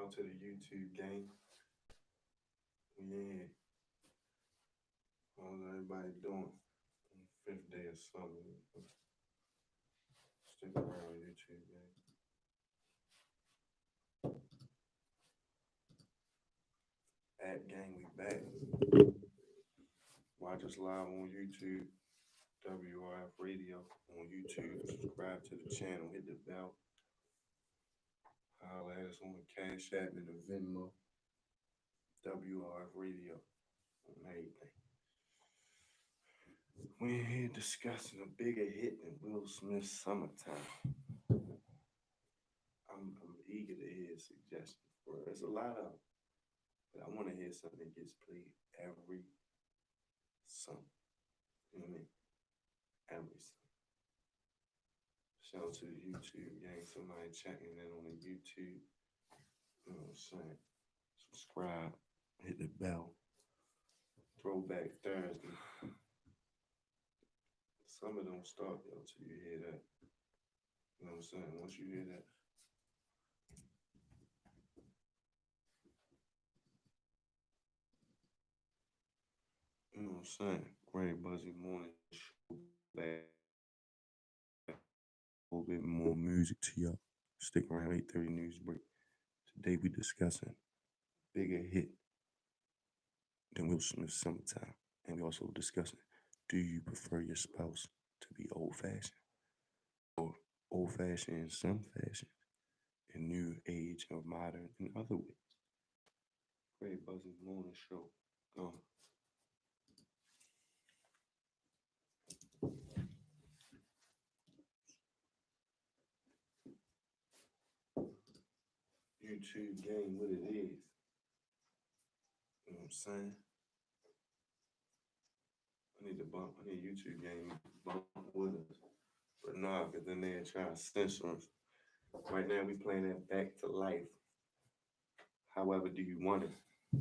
out to the YouTube gang. Yeah. How's everybody doing? Fifth day of summer. Stick around YouTube gang. At gang, we back. Watch us live on YouTube. WRF Radio on YouTube. Subscribe to the channel. Hit the bell. Holla at us on the Cash App and the Venmo. WRF Radio on everything. We're here discussing a bigger hit than Will Smith's Summertime. I'm eager to hear suggestions. There's a lot of them, but I want to hear something that gets played every summer. You know what I mean? Every summer. Shout out to the YouTube gang. Somebody checking in on the YouTube. You know what I'm saying? Subscribe. Hit the bell. Throwback Thursday. Summer don't start though till you hear that. You know what I'm saying? Once you hear that. You know what I'm saying? Great Buzzy Morning Show back. A little bit more music to y'all. Stick around 8:30 news break. Today we discussing bigger hit than Will Smith's Summertime. And we also discussing, do you prefer your spouse to be old-fashioned? Or old-fashioned in some fashion, and new age or modern in other ways? Great Buzzy Morning Show. YouTube game, what it is. You know what I'm saying? I need YouTube game bump with us. But nah, because then they're trying to censor us. Right now, we playing that Back to Life. However, do you want it?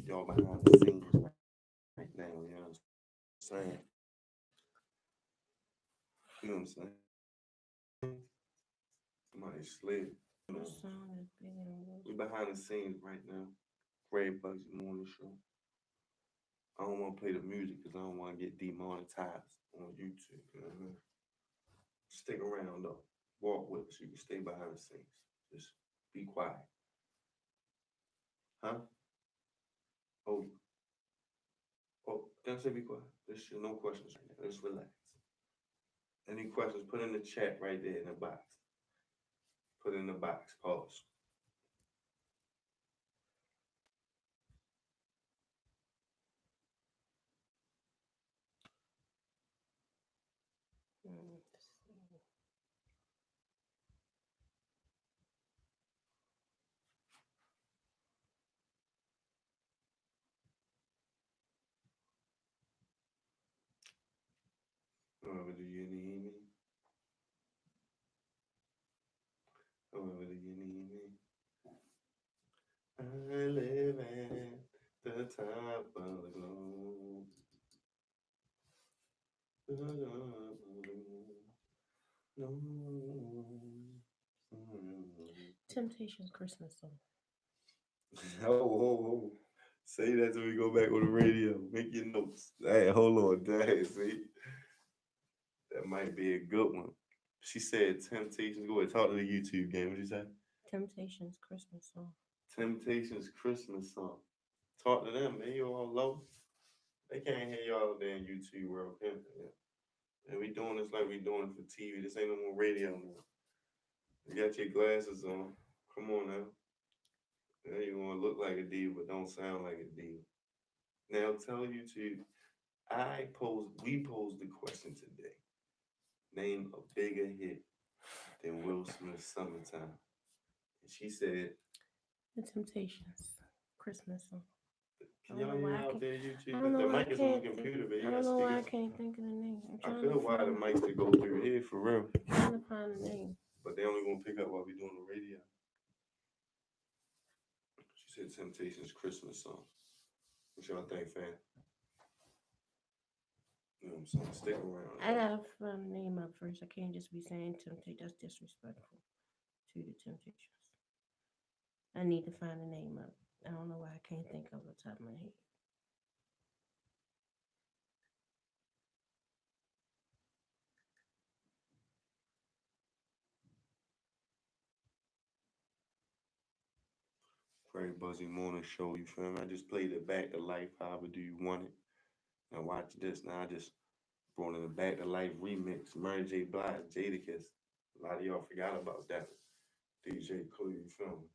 Y'all behind the scenes right now, you know what I'm saying? You know what I'm saying? Somebody slid. You know, we behind the scenes right now. Great Buzzy Morning Show. I don't want to play the music because I don't want to get demonetized on YouTube. You know what I mean? Stick around though. Walk with us. You can stay behind the scenes. Just be quiet. Huh? Oh, didn't I say be quiet? There's no questions right now. Just relax. Any questions, put in the chat right there in the box. Put in the box. Pause. Do you need me? Do you need me? I live at the top of the globe. Temptations Christmas song. Oh. Say that till we go back on the radio. Make your notes. Hey, hold on. Dang, see? That might be a good one. She said Temptations. Go ahead, talk to the YouTube game. What did you say? Temptations Christmas song. Temptations Christmas song. Talk to them, man. You all low. They can't hear y'all there in YouTube world, can they? And we doing this like we doing it for TV. This ain't no more radio now. You got your glasses on. Come on now. Now you want to look like a diva, but don't sound like a diva. Now tell YouTube, we posed the question today. Name a bigger hit than Will Smith's Summertime. And she said, The Temptations Christmas song. can y'all hear out there, YouTube? I don't know The why mic is on the computer, but you I got don't know why I speakers. can't think of the name. I could wire the mics to go through here for real. I'm trying to find the name. But they only gonna pick up while we doing the radio. She said Temptations Christmas song. What y'all think, fam? You know what I'm saying? Stick around. I gotta find the name up first. I can't just be saying Temptation. That's disrespectful to the Temptations. I need to find the name of it. I don't know why I can't think of the top of my head. Craig Buzzy Morning Show, you feel me? I just played it back to life, however do you want it. Now watch this. Now I just brought in a back to life remix. Mary J. Blige, Jadakiss. A lot of y'all forgot about that. DJ Clue, you feel me?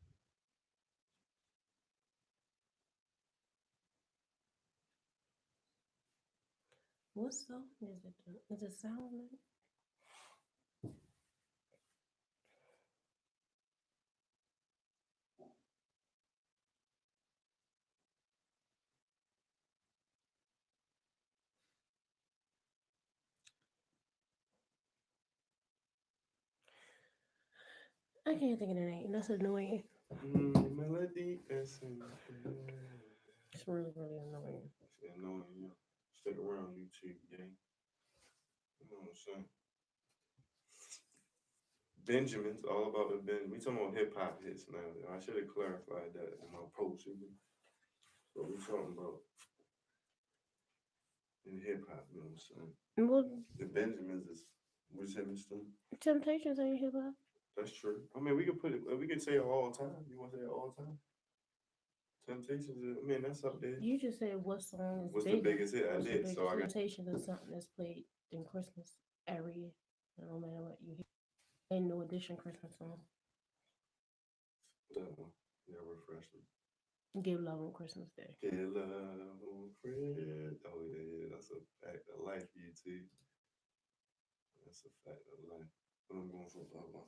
What song is it? Is it Silent Night? I can't think of the name. That's annoying. Melody and It's really, really annoying. it's annoying, you know. Stick around YouTube, gang. You know what I'm saying? Benjamin's all about the Benjamin. We talking about hip hop hits now. I should have clarified that in my post. So we talking about in hip hop, you know what I'm saying? Well, The Benjamins is what's him still? Temptations ain't hip hop. That's true. I mean, we could put it. We could say it all the time. You want to say it all the time? Temptations. I mean, that's up there. You just said what song is What's the bigger? biggest hit? I What's the did. biggest? So I got. Temptations is something that's played in Christmas every year. No matter what you hear. Ain't no addition Christmas song. That one. Yeah, refreshing. Give love on Christmas Day. Get love on Fred. Oh yeah, that's a fact of life, you too. That's a fact of life. But I'm going for that one.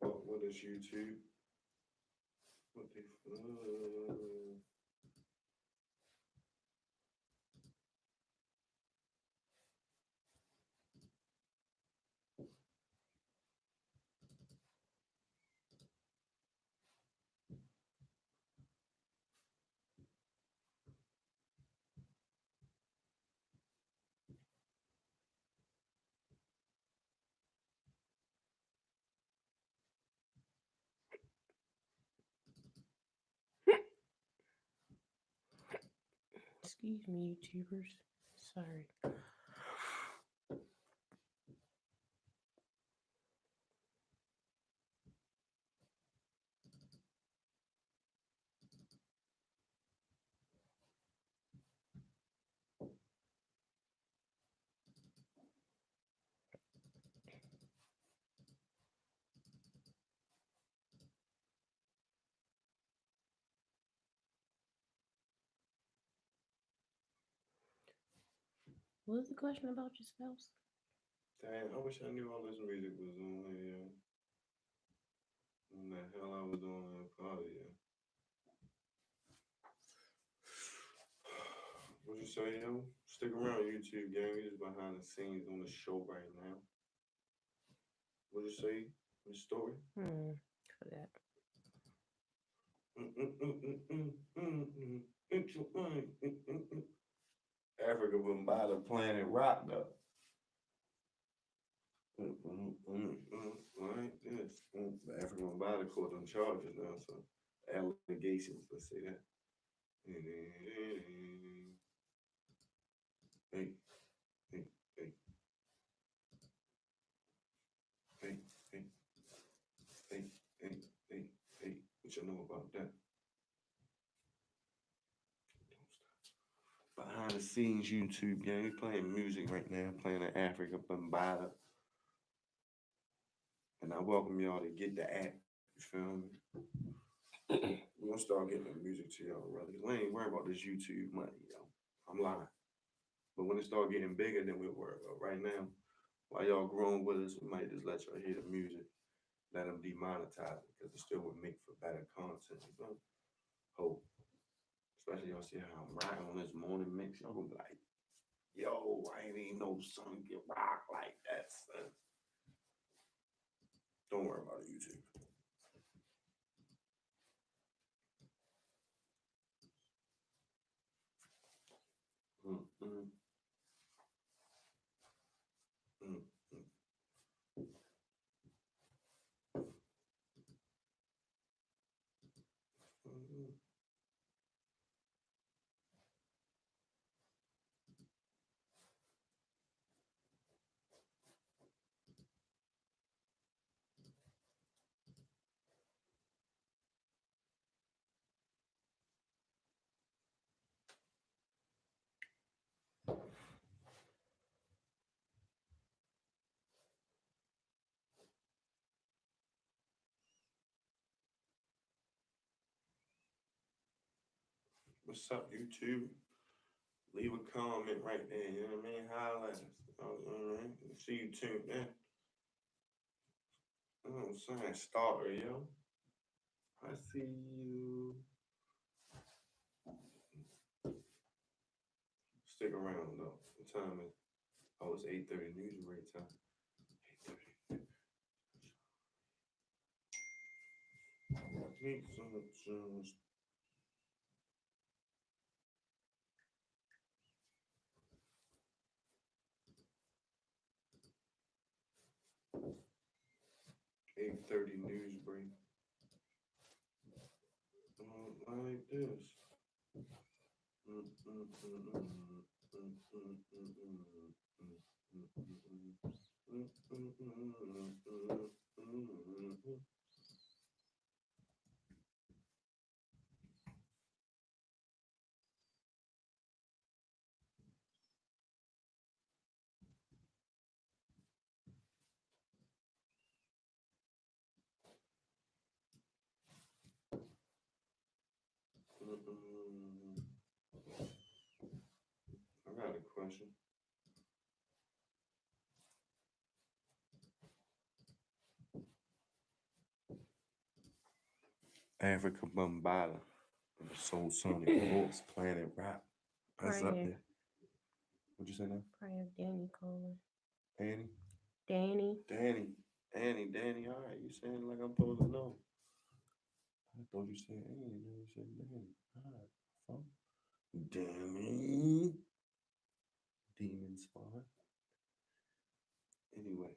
What is YouTube? What the fuck? Excuse me, YouTubers. Sorry. What was the question about your spouse? Damn, I wish I knew all this music was on here. When the hell I was on that party, yeah. What you say, yo? Stick around, YouTube gang. We just behind the scenes on the show right now. What you say? The story? For that. Africa Bambaataa playing it rock though. Like this. The African Bambaataa caught them charges now, so allegations, let's say that. Hey, hey, hey, hey, hey, hey, hey, hey, hey. What you know about that? Behind the scenes YouTube gang, we playing music right now, playing the Africa Bambaataa. And I welcome y'all to get the app. You feel me? We're gonna start getting the music to y'all, brother. We ain't worried about this YouTube money, yo. I'm lying. But when it start getting bigger, then we'll worry about. Right now, while y'all growing with us, we might just let y'all hear the music, let them demonetize it, because it still would make for better content, you know? Hope. Especially y'all see how I'm rocking on this morning mix, y'all gonna be like, yo, I ain't even know son get rock like that, son. Don't worry about it, YouTube. Mm-mm. Mm-mm. Mm-mm. What's up, YouTube? Leave a comment right there, you know what I mean? Holla at us. You know what I mean? See you tuned in. You know what I'm saying? Starter, yo. I see you. Stick around though. What time is? Oh, it's 8:30 news break time. 8:30. Need some 8:30 news break. Like this. I got a question. Africa Bombada, Soul Sonic Force, Planet Rap. That's up there. What'd you say now? Probably have Danny calling. Annie? Danny. Danny. All right, you saying like I'm supposed to know. I thought you said Annie, then you said Danny. All right, fun. Danny. Demon Spawn. Anyway,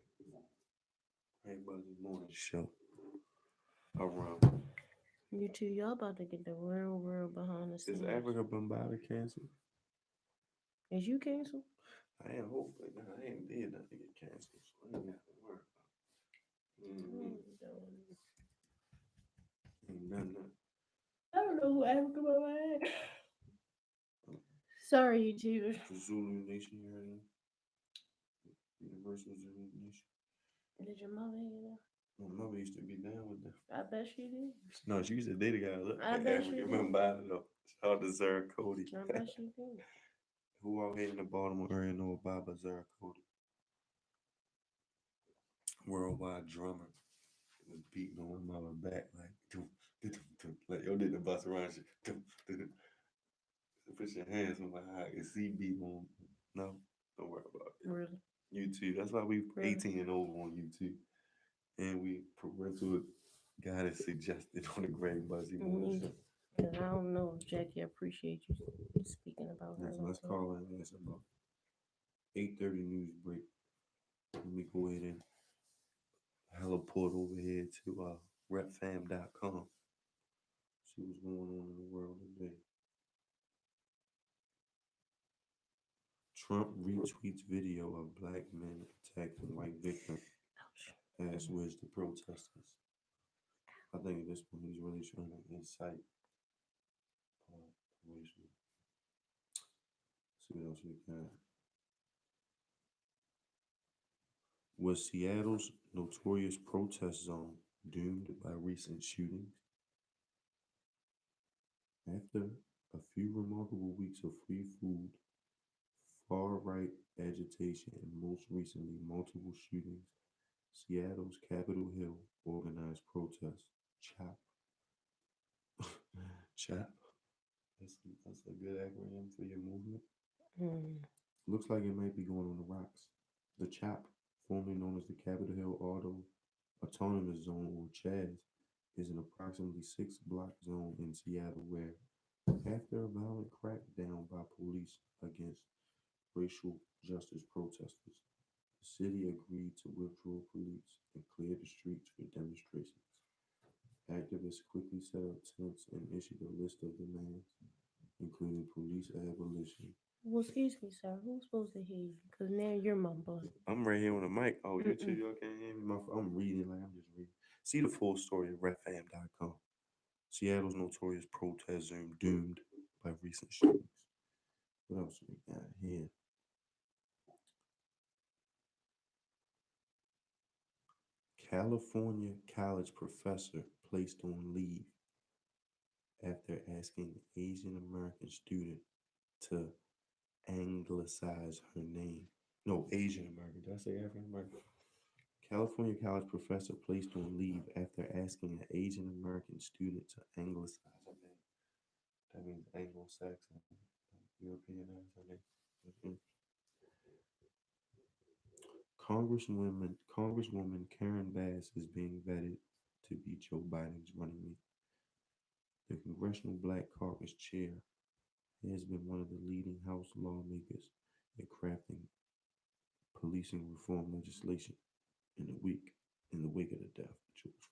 hey, Buzzy Morning Show. Around. You two, y'all about to get the real behind the scenes. Is Africa Bombada canceled? Is you canceled? I ain't hope, but I ain't did nothing to get canceled, so I ain't got to worry about it. Ain't nothing. I don't know who Africa Bombada is. Sorry, you two. The Zulu Nation, you heard of it? Universal Zulu Nation. Did your mother hear that? My mother used to be down with them. I bet she did. No, she used to date a guy. Look, I bet she did. Bombada though. Shout out to Zara Cody. I bet she did. Who out here in the Baltimore area know about Zara Cody? Worldwide drummer. Was beating on my mother back like yo did the bust around shit. Put your hands on my eye and see beat on. No, don't worry about it. Really? YouTube. That's why we 18 and over on YouTube. And we parental guidance suggested on the Greg Buzzy Morning Show. Because I don't know if Jackie appreciates you speaking about her. So let's call in and about 8:30 news break. Let me go ahead and heliport over here to repfam.com. See what's going on in the world today. Trump retweets video of black men attacking white victim. As where's the protesters? I think at this point he's really trying to incite. See what else we got. Was Seattle's notorious protest zone doomed by recent shootings? After a few remarkable weeks of free food, far-right agitation, and most recently multiple shootings, Seattle's Capitol Hill organized protests, CHOP, That's a good acronym for your movement. Mm. Looks like it might be going on the rocks. The CHOP, formerly known as the Capitol Hill Auto Autonomous Zone or CHAZ, is an approximately 6 block zone in Seattle where, after a violent crackdown by police against racial justice protesters, the city agreed to withdraw police and clear the streets for demonstrations. Activists quickly set up tents and issued a list of demands, including police abolition. Well, excuse me, sir. Who's supposed to hear you? Because now you're mumbling. I'm right here on the mic. Oh, you two, Mm-mm. y'all can't hear me. I'm reading like I'm just reading. See the full story at redfam.com. Seattle's notorious protest zone doomed by recent shootings. What else we got here? California college professor placed on leave after asking Asian American student to anglicize her name. No, Asian American. Did I say African American? California college professor placed on leave after asking an Asian American student to anglicize her name. That means Anglo-Saxon, Europeanize her name. Mhm. Congresswoman Karen Bass is being vetted to be Joe Biden's running mate. The Congressional Black Caucus chair has been one of the leading House lawmakers in crafting policing reform legislation in the wake of the death of George.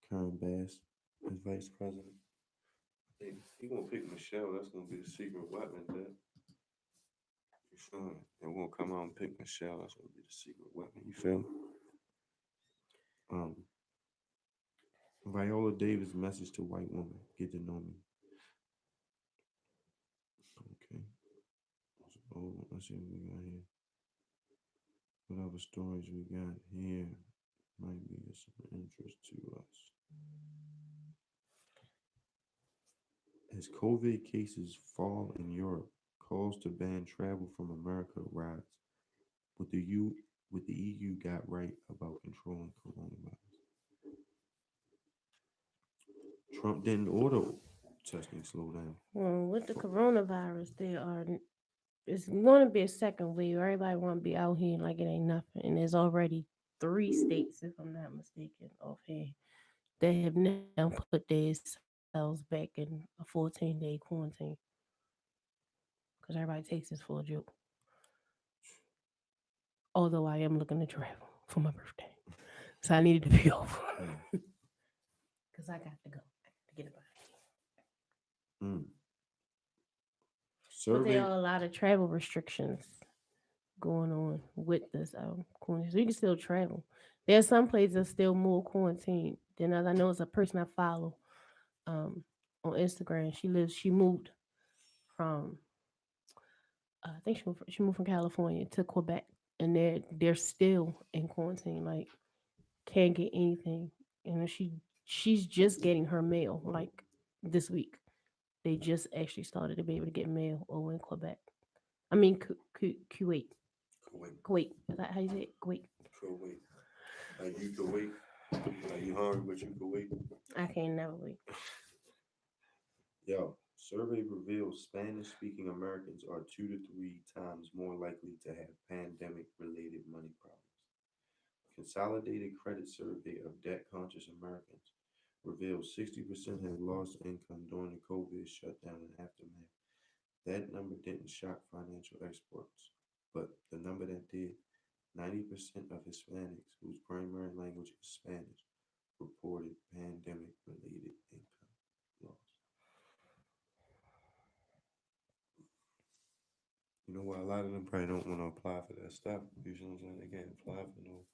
Karen Bass as vice president. Hey, he gonna pick Michelle. That's gonna be the secret weapon, Dad. You feel me? They won't come out and pick Michelle. That's gonna be the secret weapon. You feel me? Um, Viola Davis message to white woman: Get to know me. Okay. So, let's see what we got here. What other stories we got here might be of some interest to us. As COVID cases fall in Europe, calls to ban travel from America rise. What the U what the EU got right about controlling coronavirus. Trump didn't order testing slow down. Well, with the coronavirus, it's going to be a second wave. Everybody want to be out here like it ain't nothing. And there's already 3 states, if I'm not mistaken, offhand, that have now put themselves back in a 14-day quarantine because everybody takes this for a joke. Although I am looking to travel for my birthday. So I needed to be off because I got to go. I got to get up out of here. Mm. But there Survey. are a lot of travel restrictions going on with this quarantine. So you can still travel. There's some places that still more quarantine than others. I know it's a person I follow um, on Instagram. She moved from, I think she moved from California to Quebec, and they're still in quarantine. Like can't get anything, and she's just getting her mail like this week. They just actually started to be able to get mail over in Quebec. I mean, Kuwait. Kuwait. Kuwait. Is that how you say it? Kuwait. Kuwait. Like you can wait. Like you hungry, but you can wait. I can't never wait. Yo, survey reveals Spanish speaking Americans are 2 to 3 times more likely to have pandemic related money problems. Consolidated credit survey of debt conscious Americans reveals 60% have lost income during the COVID shutdown and aftermath. That number didn't shock financial experts, but the number that did, 90% of Hispanics whose primary language is Spanish reported pandemic related income loss. You know why a lot of them probably don't want to apply for that stuff. You know what I'm saying? They can't apply for no,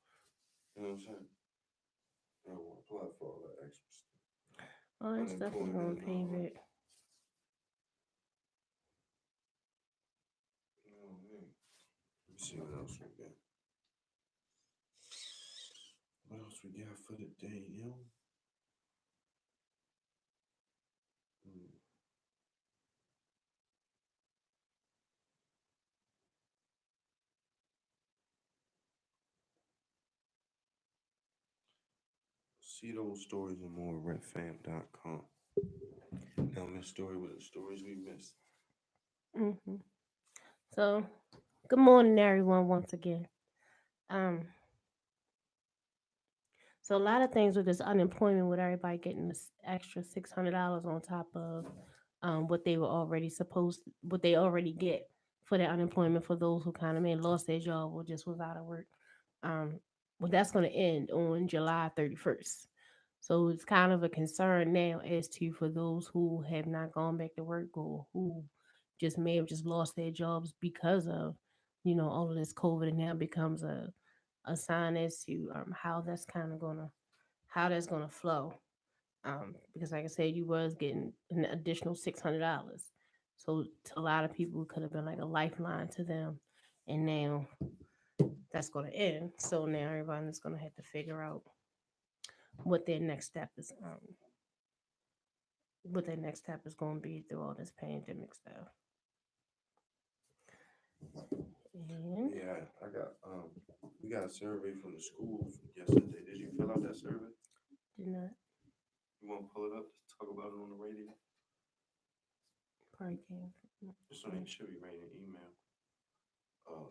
you know what I'm saying? They don't want to apply for all that extra stuff. All that stuff is Unemployment gonna and pay all that. back. Oh, man. Let me see what else we got. What else we got for the day, yo? Hmm. See those stories and more at redfam.com. Don't miss story with the stories we missed. Hmm. So, good morning, everyone, once again. Um, so a lot of things with this unemployment, with everybody getting this extra $600 on top of what they were already what they already get for their unemployment for those who kind of may lost their job or just was out of work. Um, well, that's going to end on July 31st. So it's kind of a concern now as to for those who have not gone back to work or who just may have just lost their jobs because of, all of this COVID, and now becomes a sign as to how that's gonna flow. Because like I said, you was getting an additional $600. So to a lot of people it could have been like a lifeline to them. And now that's gonna end. So now everyone's gonna have to figure out what their next step is gonna be through all this pandemic stuff. And Yeah, I got we got a survey from the school yesterday. Did you fill out that survey? did not You want to pull it up to talk about it on the radio? probably came It's on it should be right in the email. Um,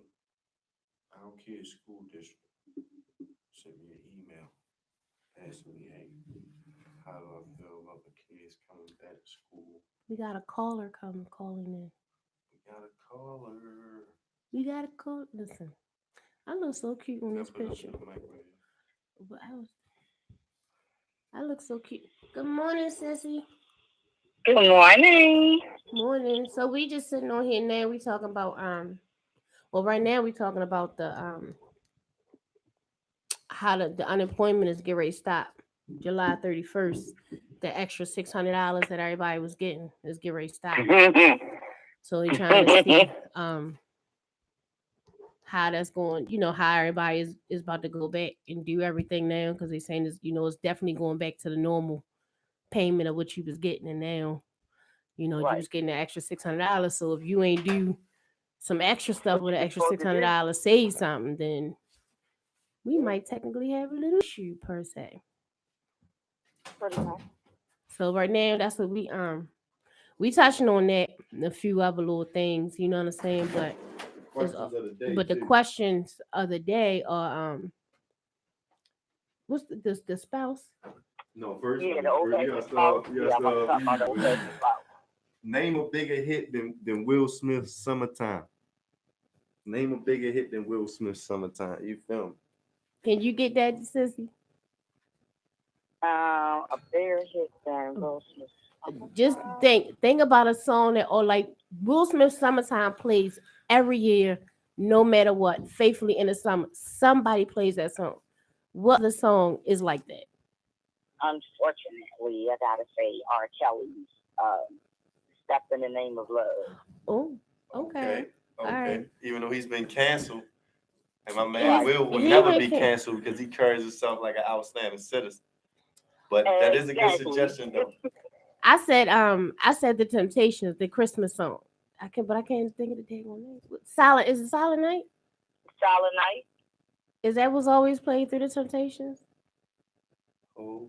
our kids' school district sent me an email asking me, hey, how do I feel about the kids coming back to school? we got a caller calling in. We got a caller. We got a call. Listen, I look so cute on Yeah, this put it up picture. to the mic right here. But I look so cute. Good morning, sissy. Good morning. Morning. So we just sitting on here now. We talking about well, right now we talking about the how the unemployment is getting ready to stop July 31st. The extra $600 that everybody was getting is getting ready to stop. So we trying to see how that's going, how everybody is about to go back and do everything now, because they saying this, it's definitely going back to the normal payment of what you was getting. And now, you Right. was getting the extra $600. So if you ain't do some extra stuff What with you an was extra supposed six to hundred do? dollars, save something, then we might technically have a little issue per se. Pretty much. So right now, that's what we touching on that and a few other little things, you know what I'm saying? But Questions of the day. the too. questions of the day are what's the spouse? No, first Yeah, you the old gotta fashioned start. spouse. You Yeah, gotta I'm gonna talk about the start old easy. fashioned spouse. Name a bigger hit than Will Smith's "Summertime." Name a bigger hit than Will Smith's "Summertime." You feel me? Can you get that, sissy? A bear hit than Will Smith. Just think about a song that, or like Will Smith's "Summertime" plays every year, no matter what. Faithfully in the summer, somebody plays that song. What other song is like that? Unfortunately, I gotta say R. Kelly's "Step in the Name of Love." Oh, okay. All right. Even though he's been canceled, and my man He's- Will would he never been be can- canceled because he carries himself like an outstanding citizen. But that is a good Exactly. suggestion, though. I said the Temptations, the Christmas song. But I can't think of the dang on name. Silent, is it Silent Night? Silent Night. Is that what's always played through the Temptations? Oh,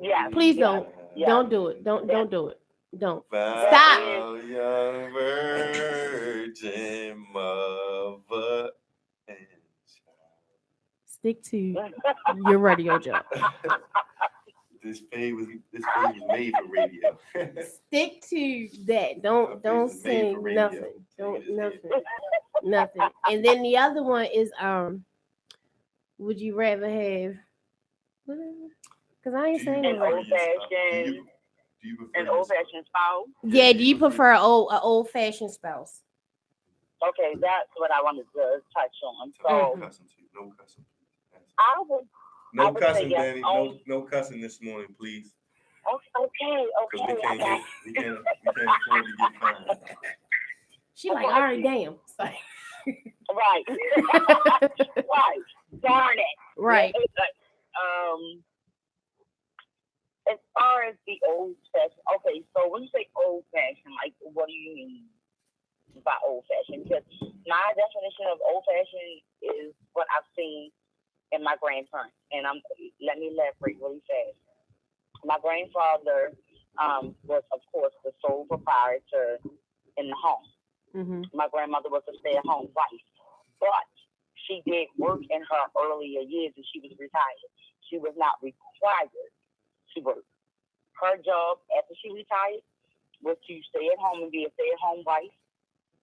Yeah. Please Yeah. don't. Yeah. Don't do it. Don't do it. Don't. Stop. Stop. Young virgin mother and Stick to your radio job. child. This page was made for radio. Stick to that. Don't This is made for sing radio. nothing. So you Don't just nothing. did. Nothing. And then the other one is would you rather have because I ain't saying An it right. old fashioned, Do you prefer an old fashioned spouse. Yeah, do you prefer an old fashioned spouse? Okay, that's what I wanted to touch on. So No cussing, too. No cussing. I would. I No would say cussing, yes. Danny. No cussing this morning, please. Okay. Because we can't afford to get fined. She like, all right, damn. It's like- Right. Right. Darn it. right. As far as the old fashioned, okay, so when you say old fashioned, like, what do you mean by old fashioned? Because my definition of old fashioned is what I've seen in my grandparents. And let me elaborate really fast. My grandfather was, of course, the sole proprietor in the home. Mm-hmm. My grandmother was a stay-at-home wife, but she did work in her earlier years, and she was retired. She was not required to work. Her job after she retired was to stay at home and be a stay-at-home wife,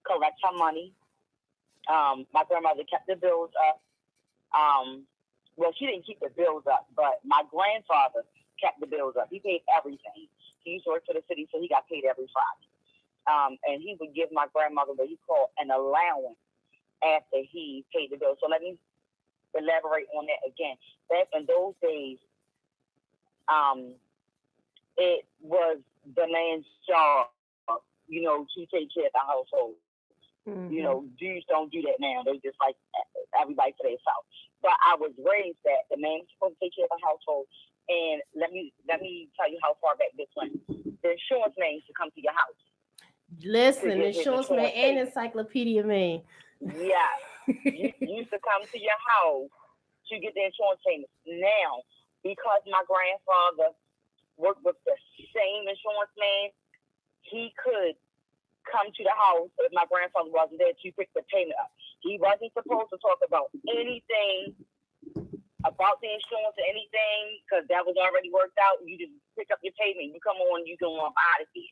collect her money. My grandmother kept the bills up. Well, she didn't keep the bills up, but my grandfather kept the bills up. He paid everything. He used to work for the city, so he got paid every Friday. And he would give my grandmother what he called an allowance after he paid the bill. So let me elaborate on that again. Back in those days, it was the man's job, to take care of the household. Mm-hmm. Jews don't do that now. They just like everybody for themselves. But I was raised that the man was supposed to take care of the household. And let me tell you how far back this went. The insurance man used to come to your house. Listen, get his insurance man insurance and paid. encyclopedia man. Yes. You used to come to your house to get the insurance payments. Now, because my grandfather worked with the same insurance man, he could come to the house if my grandfather wasn't there to pick the payment up. He wasn't supposed to talk about anything about the insurance or anything because that was already worked out. You just pick up your payment. You come on, you go on out of here.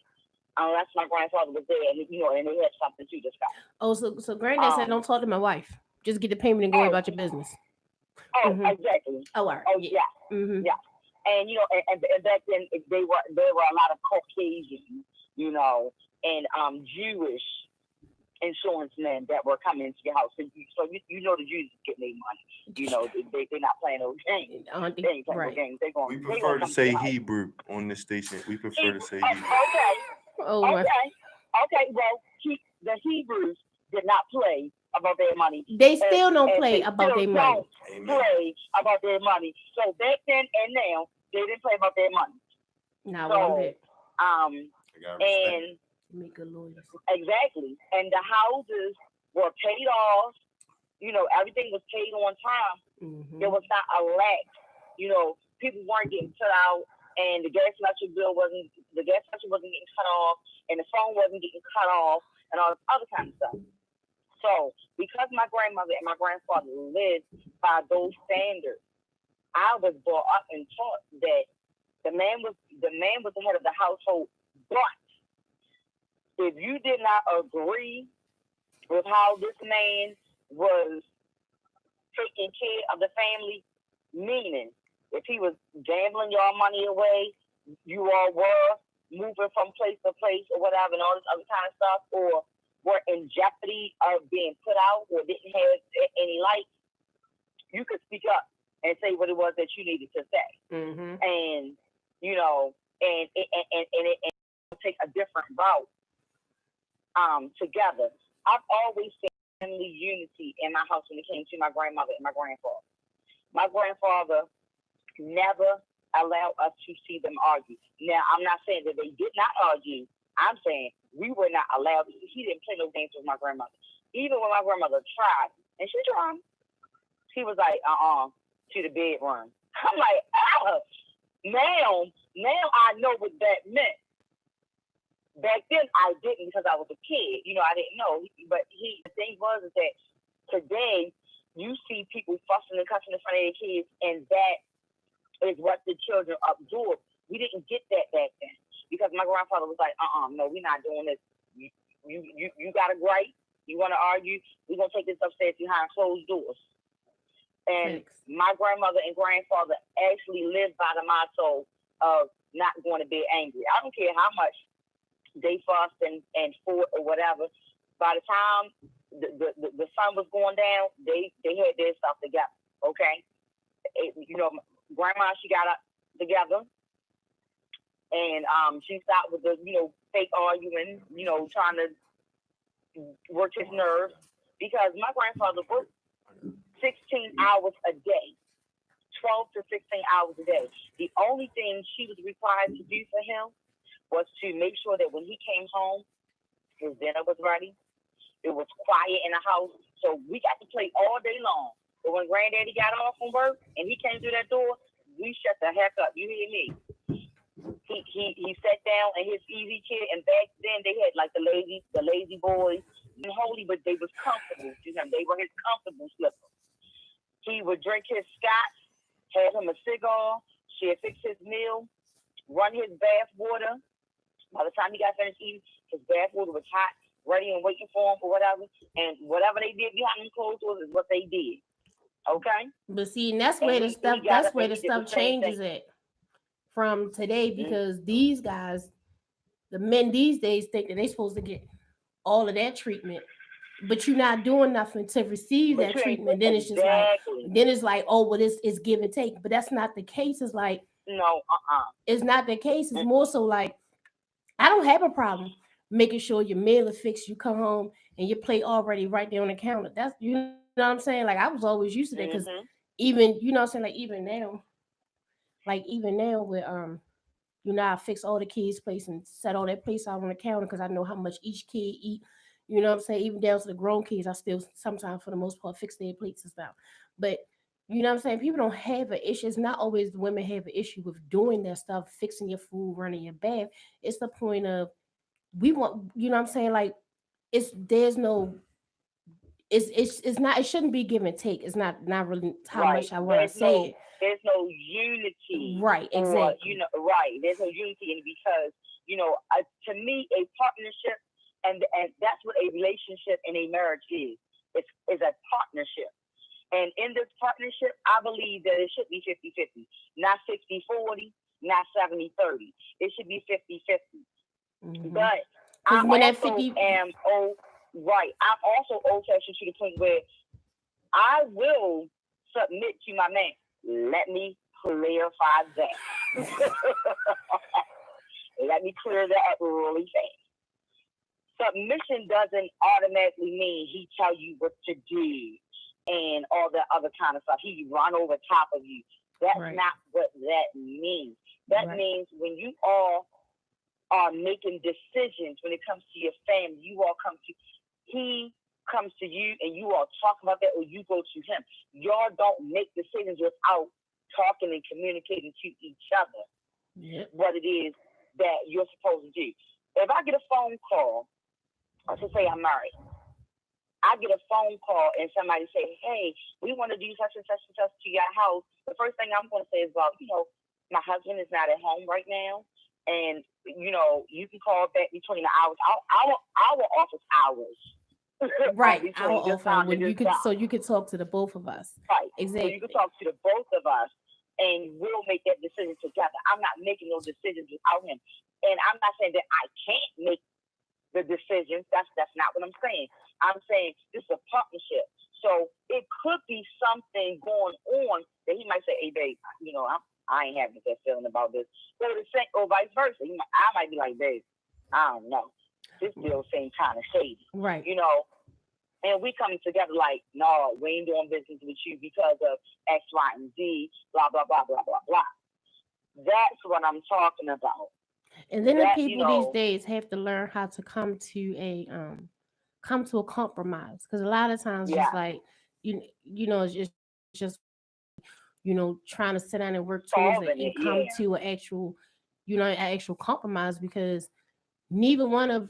Unless my grandfather was there and they had something to discuss. Oh, so granddad said don't talk to my wife. Just get the payment and go about your business. Mm-hmm. Exactly. Oh, all right. Oh, yeah. Mm-hmm. Yeah. And and back then there were a lot of Caucasian, and Jewish insurance men that were coming into your house. So the Jews get their money. They're not playing those games. They ain't playing those games. We prefer to say Hebrew on this station. We prefer to say Hebrew. Okay. Oh, Okay. Well, the Hebrews did not play about their money. They still don't play about their money. Play about their money. So back then and now, they didn't play about their money. Not one bit. And make good lawyers. Exactly. And the houses were paid off. Everything was paid on time. Mm-hmm. There was not a lack. People weren't getting cut out, and the gas wasn't getting cut off, and the phone wasn't getting cut off, and all this other kind of stuff. So, because my grandmother and my grandfather lived by those standards, I was brought up and taught that the man was the head of the household. But if you did not agree with how this man was taking care of the family, meaning if he was gambling your money away, you all were moving from place to place or whatever, and all this other kind of stuff, or were in jeopardy of being put out or didn't have any light, you could speak up and say what it was that you needed to say. Mm-hmm. And it take a different route together. I've always seen family unity in my house when it came to my grandmother and my grandfather. My grandfather never allowed us to see them argue. Now, I'm not saying that they did not argue. I'm saying we were not allowed to. He didn't play no games with my grandmother. Even when my grandmother tried, and she tried, he was like, to the bedroom. I'm like, now I know what that meant. Back then I didn't because I was a kid. I didn't know. But the thing was is that today you see people fussing and cussing in front of their kids, and that is what the children absorb. We didn't get that back then because my grandfather was like, no, we're not doing this. You got a gripe? You want to argue? We're going to take this upstairs behind closed doors. And my grandmother and grandfather actually lived by the motto of not going to bed angry. I don't care how much they fussed and fought or whatever. By the time the sun was going down, they had their stuff together. Okay, grandma, she got up together, and she stopped with the fake arguing, trying to work his nerves, because my grandfather worked 16 hours a day, 12 to 16 hours a day. The only thing she was required to do for him was to make sure that when he came home, his dinner was ready. It was quiet in the house, so we got to play all day long. But when Granddaddy got off from work and he came through that door, we shut the heck up. You hear me? he sat down in his easy chair, and back then they had like the lazy boys, holy, but they was comfortable to him. They were his comfortable slippers. He would drink his scotch, have him a cigar, she'd fix his meal, run his bath water. By the time he got finished eating, his bath water was hot, ready and waiting for him or whatever. And whatever they did behind them closed doors is what they did. Okay? But see, and that's And where the he stuff got that's up where and the he did the stuff same thing. changes at from today, Mm-hmm. because these guys, the men these days, think that they're supposed to get all of that treatment, but you're not doing nothing to receive But that you ain't treatment. Then it's just like, exactly. oh well, it's give and take. But that's not the case. It's like, No, it's not the case. It's more Mm-mm. so like, I don't have a problem making sure your meal is fixed. You come home and your plate already right there on the counter. That's, you know what I'm saying. Like, I was always used to that, because Mm-hmm. even, you know what I'm saying, like even now with I fix all the kids' plates and set all their plates out on the counter, because I know how much each kid eat. You know what I'm saying? Even down to the grown kids, I still sometimes for the most part fix their plates and stuff. But you know what I'm saying? People don't have an issue. It's not always the women have an issue with doing that stuff, fixing your food, running your bath. It's the point of, we want, you know what I'm saying? Like, there's no, it's not, it shouldn't be give and take. It's not really how Right. much I want to say it. There's no unity, Right, or exactly. right. There's no unity in it because to me a partnership, and that's what a relationship and a marriage is. It's a partnership. And in this partnership, I believe that it should be 50-50, not 60-40, not 70-30. It should be 50-50. Because But I when that also 50, am right. I'm also old fashioned to the point where I will submit to my man. Let me clarify that. Let me clear that up really fast. Submission doesn't automatically mean he tell you what to do and all that other kind of stuff. He run over top of you. That's right, not what that means. That right, means when you all are making decisions when it comes to your family, he comes to you and you all talk about that, or you go to him. Y'all don't make decisions without talking and communicating to each other yep, what it is that you're supposed to do. If I get a phone call, let's just say I'm married, I get a phone call and somebody say, hey, we want to do such and such and such to your house. The first thing I'm going to say is, well, my husband is not at home right now. And, you can call back between the hours, our office hours. right. Our Between this offer, time and when you this could, time. so you could talk to the both of us. Right. So you can Exactly. talk to the both of us and we'll make that decision together. I'm not making no decisions without him. And I'm not saying that I can't make the decisions. That's not what I'm saying. I'm saying this is a partnership. So it could be something going on that he might say, hey, babe, I ain't having that feeling about this. Or vice versa. I might be like, babe, I don't know. This deal seems kind of shady. Right. And we coming together like, no, we ain't doing business with you because of X, Y, and Z, blah, blah, blah, blah, blah, blah. That's what I'm talking about. And then the That, people these days have to learn how to come to a compromise, because a lot of times, just yeah, like, it's just trying to sit down and work towards it solving and it, come yeah. to an actual compromise, because neither one of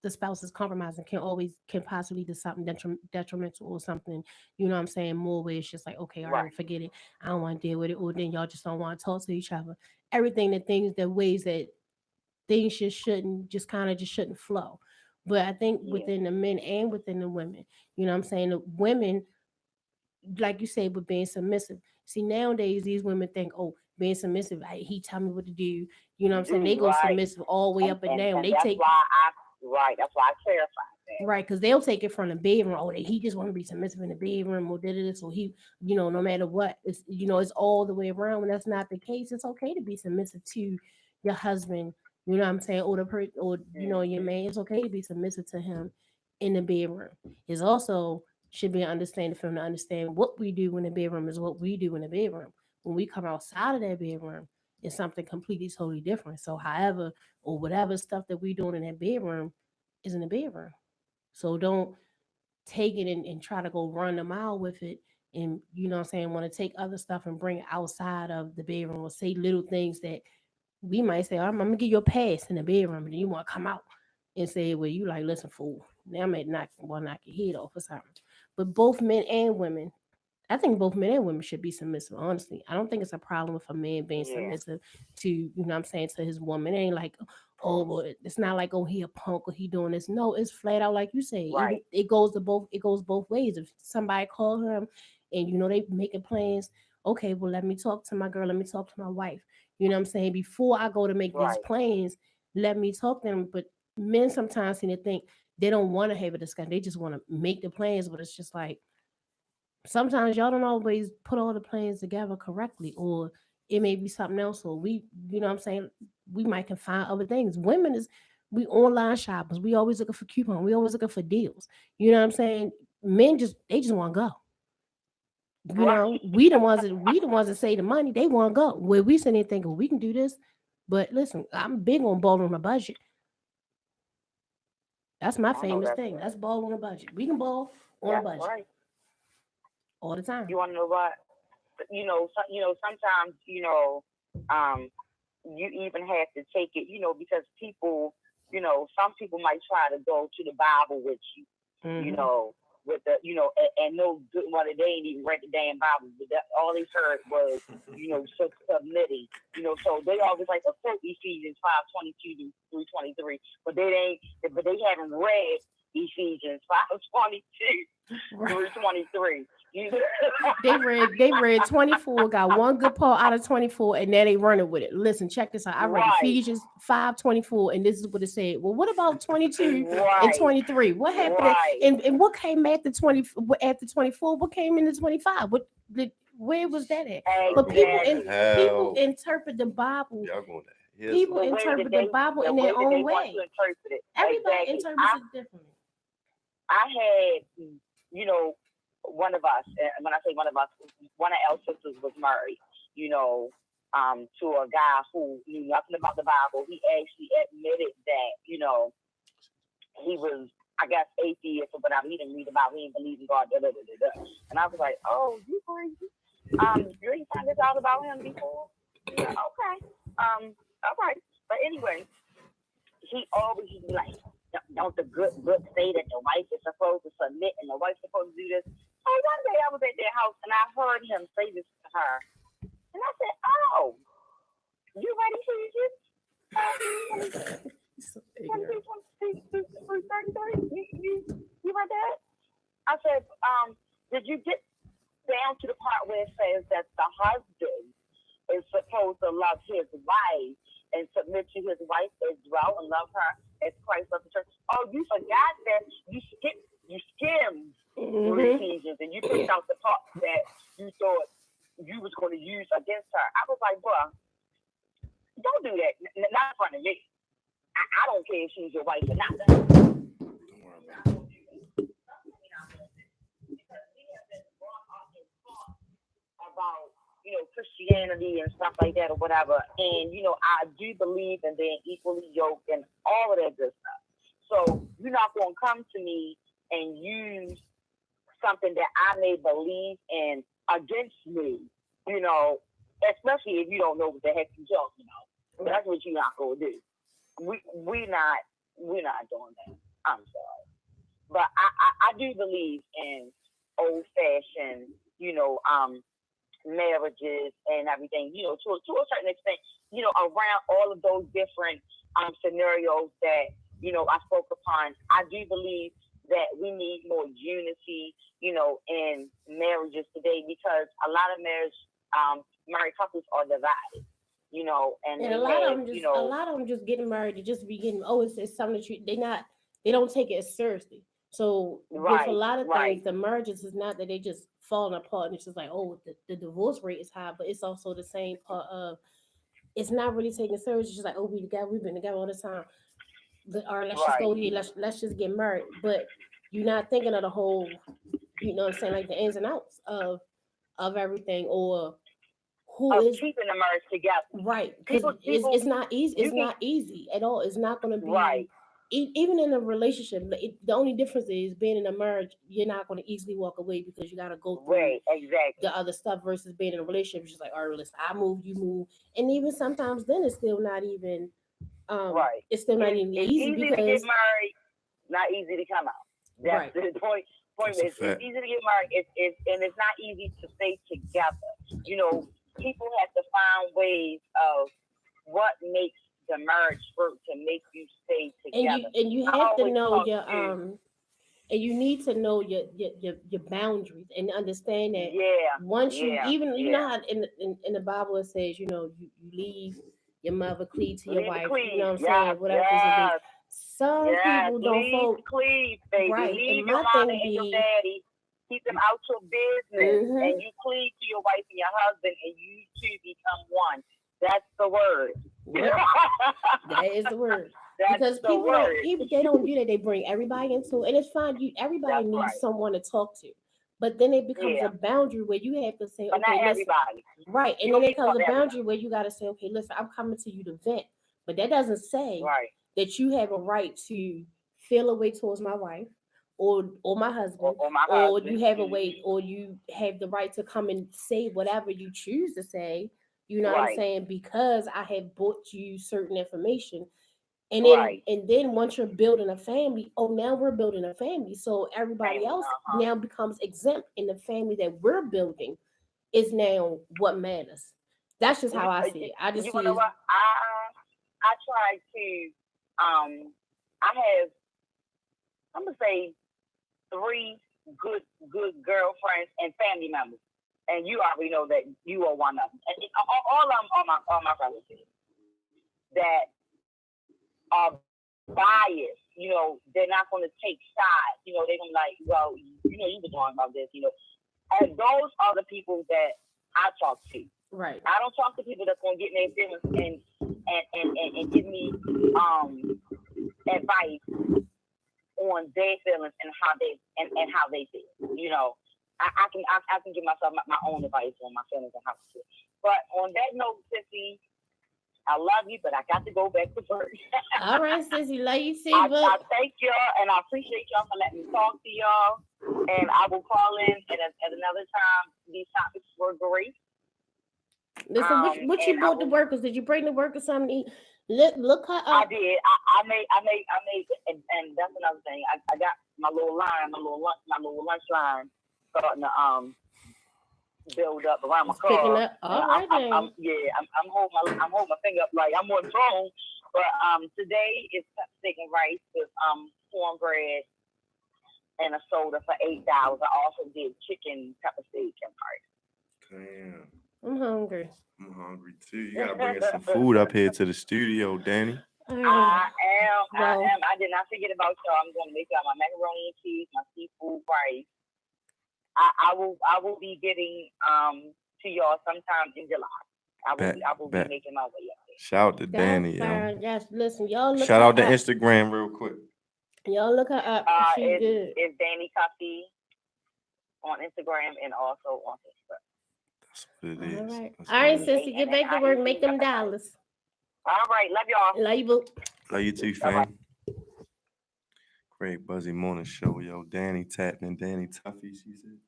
the spouses compromising can possibly do something detrimental, or something, you know what I'm saying, more where it's just like, okay, all right, Right. forget it, I don't want to deal with it, or then y'all just don't want to talk to each other. Everything, the ways that things just shouldn't flow. But I think Yeah. within the men and within the women, you know what I'm saying, the women, like you say, with being submissive. See, nowadays these women think, oh, being submissive, he tell me what to do. You know what I'm saying? They go Right. submissive all the way And, up and and, down. and They that's take why I clarified that. right, because they'll take it from the bedroom. Oh, he just want to be submissive in the bedroom, or did it. So he, no matter what, it's all the way around. When that's not the case, it's okay to be submissive to your husband. You know what I'm saying, or or your Mm-hmm. man. It's okay to be submissive to him in the bedroom. It's also should be an understanding for him to understand what we do in the bedroom is what we do in the bedroom. When we come outside of that bedroom, it's something completely totally different. So, however, or whatever stuff that we doing in that bedroom is in the bedroom. So don't take it and try to go run a mile with it, and want to take other stuff and bring it outside of the bedroom, or say little things that we might say, I'm gonna give you a pass in the bedroom, and then you want to come out and say, well, you like, listen, fool, now I may knock your head off or something. But both men and women, I think both men and women should be submissive. Honestly, I don't think it's a problem with a man being Yeah. submissive to, you know what I'm saying, to his woman. It ain't like, oh, well, it's not like, oh, he a punk or he doing this. No, it's flat out like you say. Right. It goes to both. It goes both ways. If somebody call him and they making plans, okay, well, let me talk to my girl. Let me talk to my wife. You know what I'm saying? Before I go to make these Right. plans, let me talk to them. But men sometimes seem to think they don't want to have a discussion. They just want to make the plans. But it's just like, sometimes y'all don't always put all the plans together correctly, or it may be something else, or we, you know what I'm saying, we might can find other things. Women is, we online shoppers, we always looking for coupon, we always looking for deals. You know what I'm saying? Men just, they just want to go. You Right. know, we the ones that say the money, they want to go. Where we sitting there thinking we can do this. But listen, I'm big on balling on a budget. That's my I know famous that's thing. right. That's ball on a budget. We can ball on a That's budget right. all the time. You want to know what? Sometimes, you even have to take it, because people, some people might try to go to the Bible with you, Hmm. with the, and no good one, they ain't even read the damn Bible, but all they heard was, submitting, so they always like to quote Ephesians 5:22 through 23, but they haven't read Ephesians 5:22 through 23. They read 24, got one good part out of 24, and now they running with it. Listen, check this out. I read Right, Ephesians 5:24, and this is what it said. Well, what about 22 and right, 23? What happened right. and what came after 20, after 24? What came into 25? Where was that at? Y'all But going to Exactly. people hell. interpret the Bible. Y'all going to hell. People The way that interpret the they, Bible the in way their that they own want to way. interpret it. Everybody Exactly. interprets it differently. I had, you know, one of us, and when I say one of us, one of our sisters was married, to a guy who knew nothing about the Bible. He actually admitted that, he was, I guess, atheist or whatever. He didn't read about, he didn't believe in God, da, da, da, da, da. And I was like, oh, you crazy? You ain't found this out about him before? Yeah, okay. All right. But anyway, he always used to be like, don't the good book say that the wife is supposed to submit and the wife's supposed to do this? So one day I was at their house and I heard him say this to her. And I said, oh, you ready for this? 33? You read that? I said, did you get down to the part where it says that the husband is supposed to love his wife and submit to his wife as well and love her as Christ loved the church? Oh, you forgot that you skimmed through Ephesians and you picked out the part that you thought you was going to use against her. I was like, bro, don't do that. Not in front of me. I don't care if she's your wife or not. Don't worry about it. About Christianity and stuff like that or whatever, and I do believe in being equally yoked and all of that good stuff. So you're not gonna come to me and use something that I may believe in against me, especially if you don't know what the heck you're talking about. That's what you're not gonna do. We're not doing that. I'm sorry, but I do believe in old fashioned, marriages and everything, to a certain extent, around all of those different scenarios that, I spoke upon. I do believe that we need more unity, in marriages today because a lot of married couples are divided, and And they a lot of have, them just a lot of them just getting married to just be getting, oh, it's something that they don't take it as seriously. So with a right, lot of right, things, the marriages is not that they just falling apart and it's just like, oh, the divorce rate is high, but it's also the same part of, it's not really taken serious. It's just like, oh, we've been together all the time. All right, let's just right, go here, let's just get married. But you're not thinking of the whole, you know what I'm saying, like the ins and outs of everything, or who of is keeping the marriage together. right, because People, it's people, not easy. you It's can, not easy at all. It's not going to be right, even in a relationship, the only difference is being in a marriage, you're not going to easily walk away because you got to go through Right, exactly. the other stuff versus being in a relationship. It's just like, all right, listen, I move, you move, and even sometimes then it's still not even Right. it's still not even It's easy easy to get because married, not easy to come out. That's right, the point. Point That's a is, it's fact. easy to get married. And it's not easy to stay together. You know, people have to find ways of what makes the marriage work to make you stay together. and you I have to always know talk your to, and you need to know your boundaries and understand that yeah, once you yeah, even you know yeah. how in the Bible it says, you know, you leave your mother, cleave to your Leave the wife, you know cleave. what I'm Yes, saying, whatever the case may be. yes, Some yes. people don't Leave fold the cleave, baby. right, and Leave your my mama thing and your be daddy. Keep them out your business. mm-hmm, And you cleave to your wife and your husband, and you two become one. That's the word. yep, that is the word. That's Because the word. people they don't do that. They bring everybody into it, and it's fine. Everybody That's needs right. someone to talk to, but then it becomes a Yeah. boundary where you have to say, But not okay, listen, everybody. right, You and then don't there need to comes talk a to boundary everybody. where you got to say, okay, listen, I'm coming to you to vent, but that doesn't say Right. that you have a right to feel a way towards my wife or my husband, Or my or husband. you have a way, Mm-hmm. or you have the right to come and say whatever you choose to say. You know what I'm Right. saying? Because I have brought you certain information, Right. and then once you're building a family, oh, now we're building a family, so everybody Family. else Uh-huh. now becomes exempt in the family that we're building is now what matters. That's just You, how I see it. I just you see know it. what? I try to I have, I'm gonna say, three good girlfriends and family members, and you already know that you are one of them. And all of them are my relatives that are biased. You know, they're not going to take sides. You know, they're going to like, well, you know, you were talking about this. You know, and those are the people that I talk to. Right. I don't talk to people that's going to get in their feelings and give me advice on their feelings and how they feel. You know, I can give myself my own advice on my feelings and how I feel. But on that note, Sissy, I love you, but I got to go back to work. All right, sissy, love you too, I but thank y'all and I appreciate y'all for letting me talk to y'all. And I will call in at another time. These topics were great. listen, what And you bought the workers? Did you bring the workers something to eat? Look her I up. did. I made, and that's another thing. I got my little lunch line starting to build up around my It's picking car, up. and All right then. I'm holding my finger up like I'm on phone. But today is steak and rice with cornbread and a soda for $8. I also did chicken pepper steak and rice. Damn. I'm hungry. I'm hungry too. You gotta bring us some food up here to the studio, Danny. All right. Well, I did not forget about y'all. I'm going to make y'all my macaroni and cheese, my seafood rice. I will be getting to y'all sometime in July. I will be Bet. making my way up there. Shout out to that's Danny, yo. fine. Yes, listen, y'all look Shout her out to up. Instagram real quick. Y'all look her up. She good. It's Danny Cuffy on Instagram and also on Facebook. That's what it All is. right. That's All what right, it is. sissy, get back to work. Make them dollars. All right, love y'all. Love you, boo. Love you too, fam. Great Buzzy Morning Show, yo. Danny Tapman, Danny Tuffy, she said.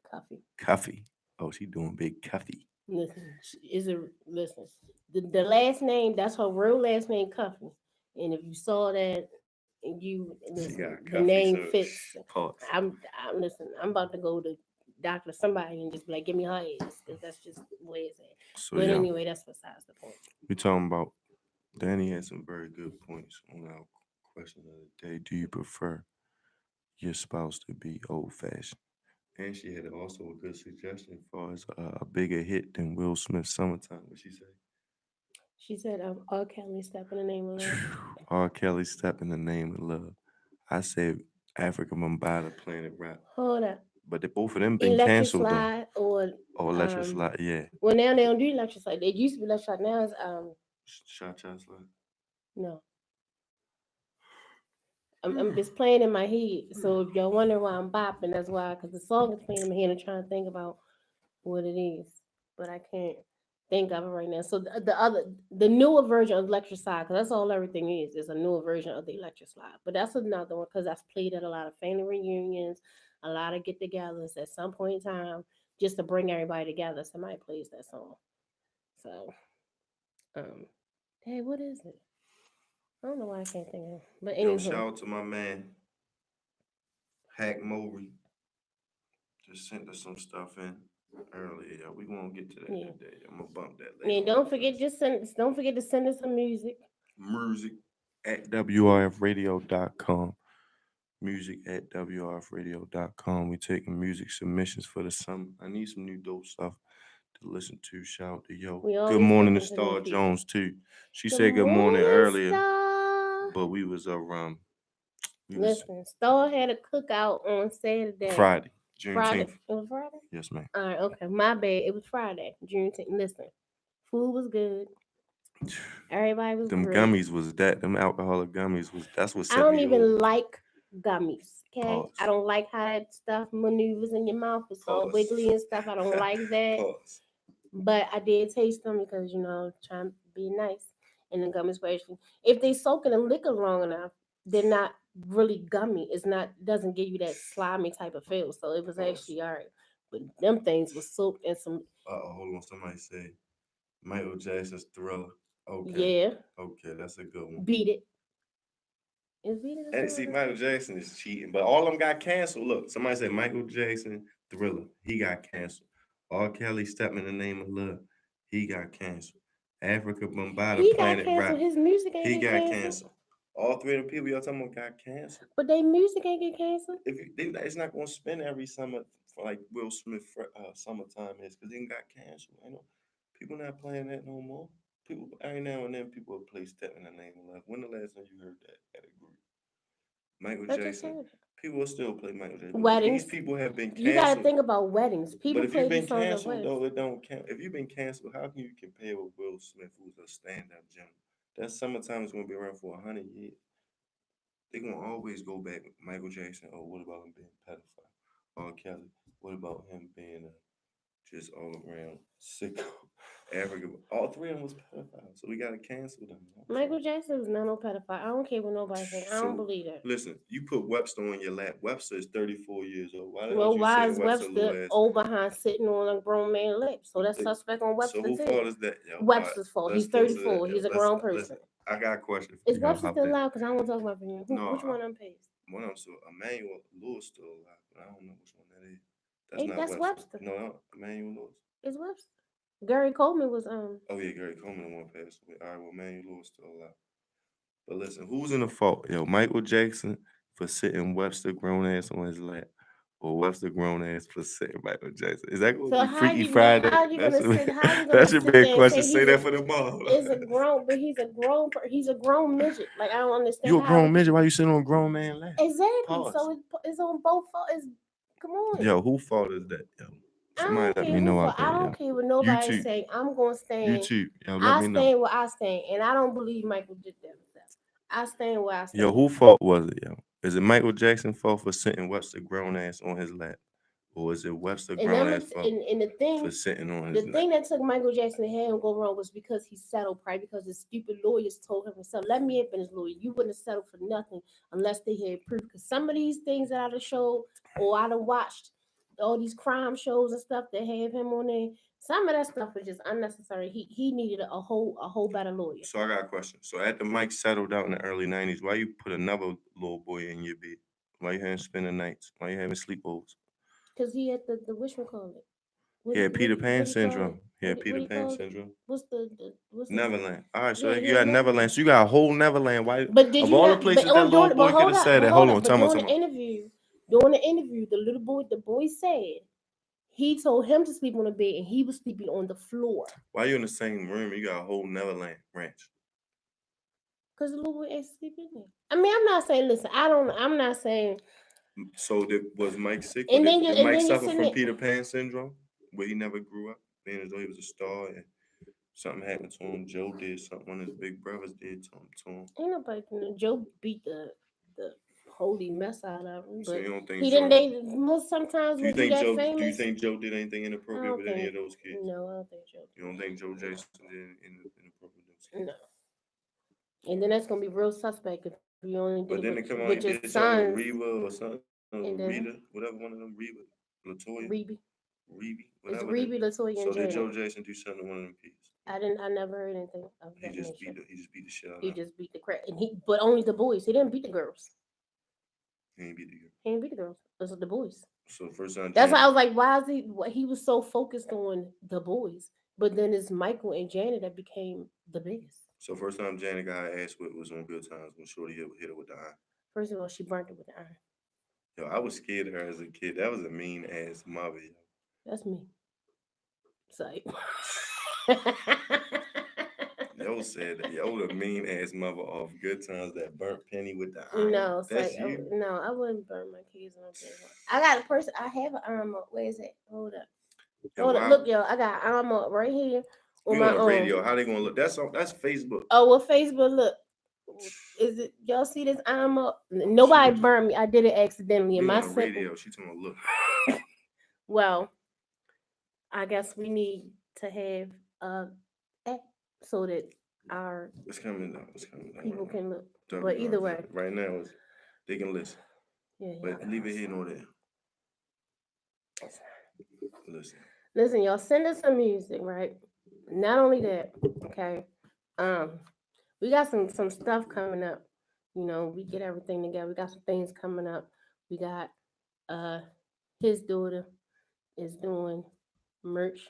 Cuffy. Oh, she doing big Cuffy. Listen, listen. The last name, that's her real last name, Cuffy. And if you saw that and you She listen, got the Cuffy, name so fits. pause. I'm listen. I'm about to go to doctor somebody and just be like, give me her ass, because that's just the way it's at. So But yeah, anyway, that's besides the point. we talking about Danny had some very good points on our question of the day. Do you prefer your spouse to be old fashioned? And she had also a good suggestion for us, a bigger hit than Will Smith's Summertime. What she say? She said, R. Kelly, step in the name of love. R. Kelly, Step in the Name of Love. I said Africa Mambata, Planet Rap. Hold up. But both of them been Electric canceled though. slide or Electric Slide, yeah. well, now they don't do electric slide. It used to be electric slide. Now it's Cha Cha Slide. no. I'm just playing in my head. So if y'all wonder why I'm bopping, that's why, because the song is playing in my head. I'm trying to think about what it is, but I can't think of it right now. So the newer version of Electric Slide, because that's all everything is a newer version of the Electric Slide. But that's another one because that's played at a lot of family reunions, a lot of get-togethers at some point in time, just to bring everybody together. Somebody plays that song. So, um, hey, what is it? I don't know why I can't think of it. But Yo, anywho, shout out to my man, Hack Mowry. Just sent us some stuff in earlier. Yeah, we won't get to that Yeah. today. I'm gonna bump that yeah, later. don't forget to send us some music. Music at WRFradio.com. Music at WRFradio.com. We taking music submissions for the summer. I need some new dope stuff to listen to. Shout out to Yo. We Good always morning to looking for new Star people. Jones too. She Good said good morning earlier, Star. but we was we was Listen, Star had a cookout on Saturday. Friday, Friday. Juneteenth. It was Friday? Yes, ma'am. All right, okay. My bad. It was Friday, Juneteenth. Listen, food was good. Everybody was Them great. gummies was that. Them alcoholic gummies was that's what I set don't me even over. like gummies. Okay, Pause. I don't like how that stuff maneuvers in your mouth. It's all Pause. wiggly and stuff. I don't like that. Pause. But I did taste them because trying to be nice. And the gummies were actually, if they soak in the liquor long enough, they're not really gummy. It's not doesn't give you that slimy type of feel. So it was Pause. actually all right. But them things were soaked in some. Hold on. Somebody say Michael Jackson's Thriller. Okay. Yeah, Okay, that's a good one. beat it. Is beat it? And see, Michael Jackson is cheating, but all of them got canceled. Look, somebody said Michael Jackson Thriller. He got canceled. R. Kelly Step in the Name of Love. He got canceled. Africa Bombada He got Planet canceled. Rap. His music ain't He get got canceled. canceled. All three of the people y'all talking about got canceled. But they music ain't get canceled. If it's not gonna spin every summer for like Will Smith summertime is because they got canceled. I know people not playing that no more. People every now and then people will play Step in the Name of Love. When the last time you heard that at a group? Michael I just Jackson. heard it. People will still play Michael Jackson. But Weddings. these people have been You got to canceled. think about weddings. But People if play you've been these songs at canceled weddings. though, it don't count. If you've been canceled, how can you compare with Will Smith, who's a stand-up gentleman? That summertime is gonna be around for 100 years. They're gonna always go back. Michael Jackson. Oh, what about him being a pedophile? R. Kelly. What about him being just all around sicko? Africa. All three of them was pedophiles, so we gotta cancel them. Michael Jackson was not no pedophile. I don't care what nobody think. I don't believe that. Listen, you put Webster on your lap. Webster is 34 years old. Why Well, don't you why say is Webster Webster little ass? old behind sitting on a grown man's lap? So that's They- suspect on Webster So who too. fault is that? Yo, Webster's fault. let's He's go to that, 34. yo. He's a Let's- grown listen, person. I got a question for Is you. Webster Hop still in. alive? Because I don't want to talk about him. No, Which one of them pays? One of them, so Emmanuel Lewis still alive, but I don't know which one that is. Hey, not that's Webster. Webster. No, Emmanuel Lewis. It's Webster. Gary Coleman was Oh yeah, Gary Coleman the one passed away. All right, well, Emmanuel Lewis still alive. But listen, who's in the fault? Yo, Michael Jackson for sitting Webster grown ass on his lap, or Webster grown ass for sitting Michael Jackson? Is that So going to be how Freaky you Friday? how you gonna sit? How you gonna That should sit be a there and question. say Say he's that a, for the mom. is a grown, but he's a grown, he's a grown midget. Like I don't understand. You a how grown midget? Why you sitting on a grown man lap? Exactly. Pause. So it's on both. It's come on. Yo, who fault is that? Yo, I somebody don't let care me know who out there. I don't Yo. care what nobody YouTube. say. I'm gonna stand. YouTube. Yo, let I me know. stand where I stand, and I don't believe Michael did that himself. I stand where I stand. Yo, who fault was it? Yo, is it Michael Jackson's fault for sitting Webster grown ass on his lap, or is it Webster And grown I'm ass fault and the thing for sitting on the his lap? thing that took Michael Jackson to have him go wrong was because he settled, probably because the stupid lawyers told him himself, let me up in his lawyer. You wouldn't have settled for nothing unless they had proof. Because some of these things that I'd have showed or I'd have watched, all these crime shows and stuff that have him on there, some of that stuff was just unnecessary. He needed a whole better lawyer. So I got a question. So after Mike settled out in the early '90s, why you put another little boy in your bed? Why you having spending nights? Why you having sleepovers? Because he had the whatchamacallit. He had Peter Pan syndrome. He had What Peter he Pan called it? syndrome. What's the Neverland. All right, so Yeah, you yeah, got Neverland. So you got a whole Neverland. Why? But did Of you all not? the places But that on little during, boy but could hold have up, said but that. hold Hold up. on, But tell during me. the interview, the boy said he told him to sleep on the bed and he was sleeping on the floor. Why you in the same room? You got a whole Neverland ranch. Because the little boy ain't sleeping there. I mean, I'm not saying. Listen, I'm not saying. So was Mike sick? And then Did Mike you're suffer sitting from there. Peter Pan syndrome, where he never grew up, being as though he was a star, and something happened to him? Joe did something. One of his big brothers did something to him. Ain't nobody. Joe beat the holy mess out of him. So But you don't think he Joe? didn't. They most sometimes Do you when you think that Joe? Do you famous, think Joe did anything I inappropriate don't with any of think. those kids? No, I don't think Joe. You don't think Joe Jackson did inappropriate with those kids? No. And then that's gonna be real suspect if you only did it But then they come out with and your did y'all sons. with Reba or something, And then Rita, whatever one of them, Reba, Latoya, Reby. Reby, It's whatever. That. Reby, Latoya, So and did Janet. Joe Jackson do something to one of them kids? I never heard anything of He that just nature. beat the shit out He of. just beat the crap, but only the boys. He didn't beat the girls. He ain't beat the girl. He didn't beat the girls. It was the boys. So first time. That's why I was like, why is he? He was so focused on the boys, but then it's Michael and Janet that became the biggest. So first time Janet got her ass whipped was on Good Times when Shorty hit her with the iron. First of all, she burnt it with the iron. Yo, I was scared of her as a kid. That was a mean ass mother. Yo. That's me. Psych. Yo said that. Yo, the mean ass mother off Good Times that burnt Penny with the iron. No, That's psych. you. No, I wouldn't burn my kids on day one. I got a person. I have an arm up. Where is it? Hold up. Yo, Hold up. why- Look, yo, I got an arm up right here on We my on the arm. radio. How they gonna look? That's Facebook. Oh, well, Facebook. Look, is it? Y'all see this arm up? Nobody burned me. I did it accidentally. We In on my the simple. radio. She talking about look. Well, I guess we need to have app so that our It's coming down. It's coming down. people can look. Don't But be either lying. way, Right now, they can listen. yeah. But leave it here nor there. Listen. Listen, y'all send us some music, right? Not only that, okay. We got some stuff coming up. You know, we get everything together. We got some things coming up. We got his daughter is doing merch,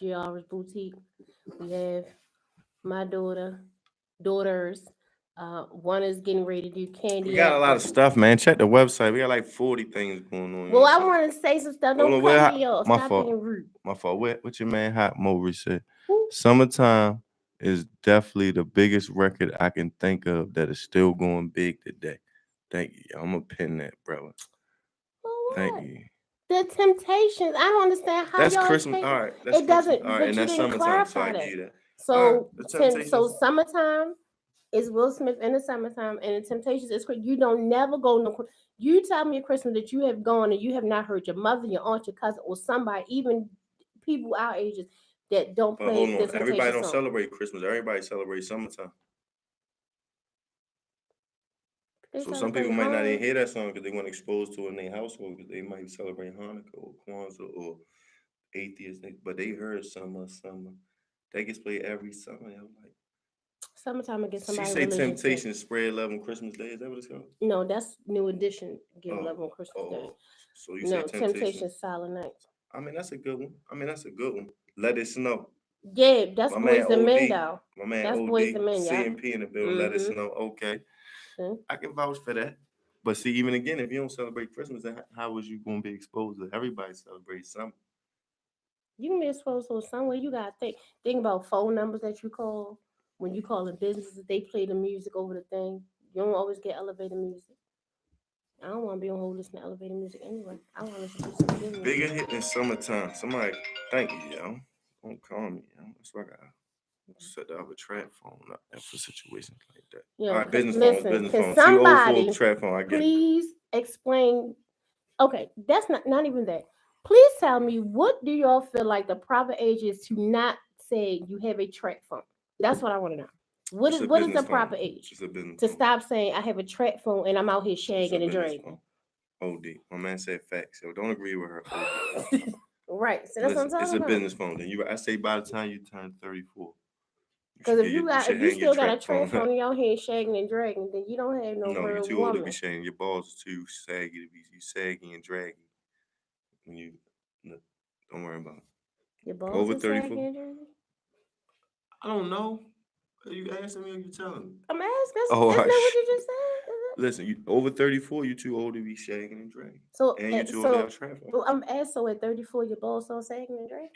Giara's boutique. We have my daughters. One is getting ready to do candy. We got a lot of stuff, man. Check the website. We got like 40 things going on. Well, I want to say some stuff. Don't cut me off. My Stop fault. being rude. My fault. What your man Hot Mowry said? Who? Summertime is definitely the biggest record I can think of that is still going big today. Thank you. I'm gonna pin that, brother. Thank you. The Temptations. I don't understand how That's y'all Christmas. take All right. That's it doesn't. Christmas. All right, But and you that's didn't summertime. So clarify I that. give you that. So, All right, the so Temptations. summertime is Will Smith in the summertime, and the Temptations is you don't never go no. You tell me at Christmas that you have gone and you have not heard your mother, your aunt, your cousin, or somebody, even people our ages that don't But play hold the on. Temptations Everybody don't song. celebrate Christmas. Everybody celebrates summertime. They So some celebrate people might not Hanukkah. even hear that song because they weren't exposed to it in their household because they might be celebrating Hanukkah or Kwanzaa or atheist, but they heard summer. That gets played every summer. I'm like, Summertime against she somebody. say religion too. Temptation spread love on Christmas Day. Is that what it's called? No, that's New Edition. Give Oh, love on Christmas Day. So you No, say Temptation? Temptation Silent Night. I mean, that's a good one. Let It Snow. Yeah, that's My Boys man the Men OD. though. My man That's OD. Boys the Men, yeah. CMP in the building. Let It Snow. Okay. I can vouch for that. But see, even again, if you don't celebrate Christmas, then how was you going to be exposed to everybody celebrate summer? You can be exposed to somewhere. You gotta think about phone numbers that you call when you call in businesses. They play the music over the thing. You don't always get elevator music. I don't want to be on hold listening to elevator music anyway. I want to listen to some good music. Bigger hit than summertime. Somebody, thank you, yo. Don't call me, yo. That's why I got set up a trap phone up there for situations like that. Yo, all right, business listen, phone. can 204 somebody trap phone. I get it. please explain? Okay, that's not even that. Please tell me, what do y'all feel like the proper age is to not say you have a track phone? That's what I want to know. What It's is a what is the business phone. proper age It's a business to phone. stop saying I have a track phone and I'm out here It's a shagging and business dragging? phone. OD. My man said facts. So don't agree with her. OD. Right. So that's what I'm talking It's a about. business phone. Then I say by the time you turn 34. Because if you still got a track phone phone and you out here shagging and dragging, then you don't have no you're real too old to woman. be shagging. Your balls are too saggy to be sagging and dragging. When you don't worry about it. Your balls Over are 34? sagging and dragging? I don't know. Are you asking me or you telling me? I'm asking. Isn't Oh, that what you just said? Listen, you over 34, you too old to be shagging and dragging. So, And you too old to have traffic. well, I'm asking, so at 34, your balls so sagging and dragging?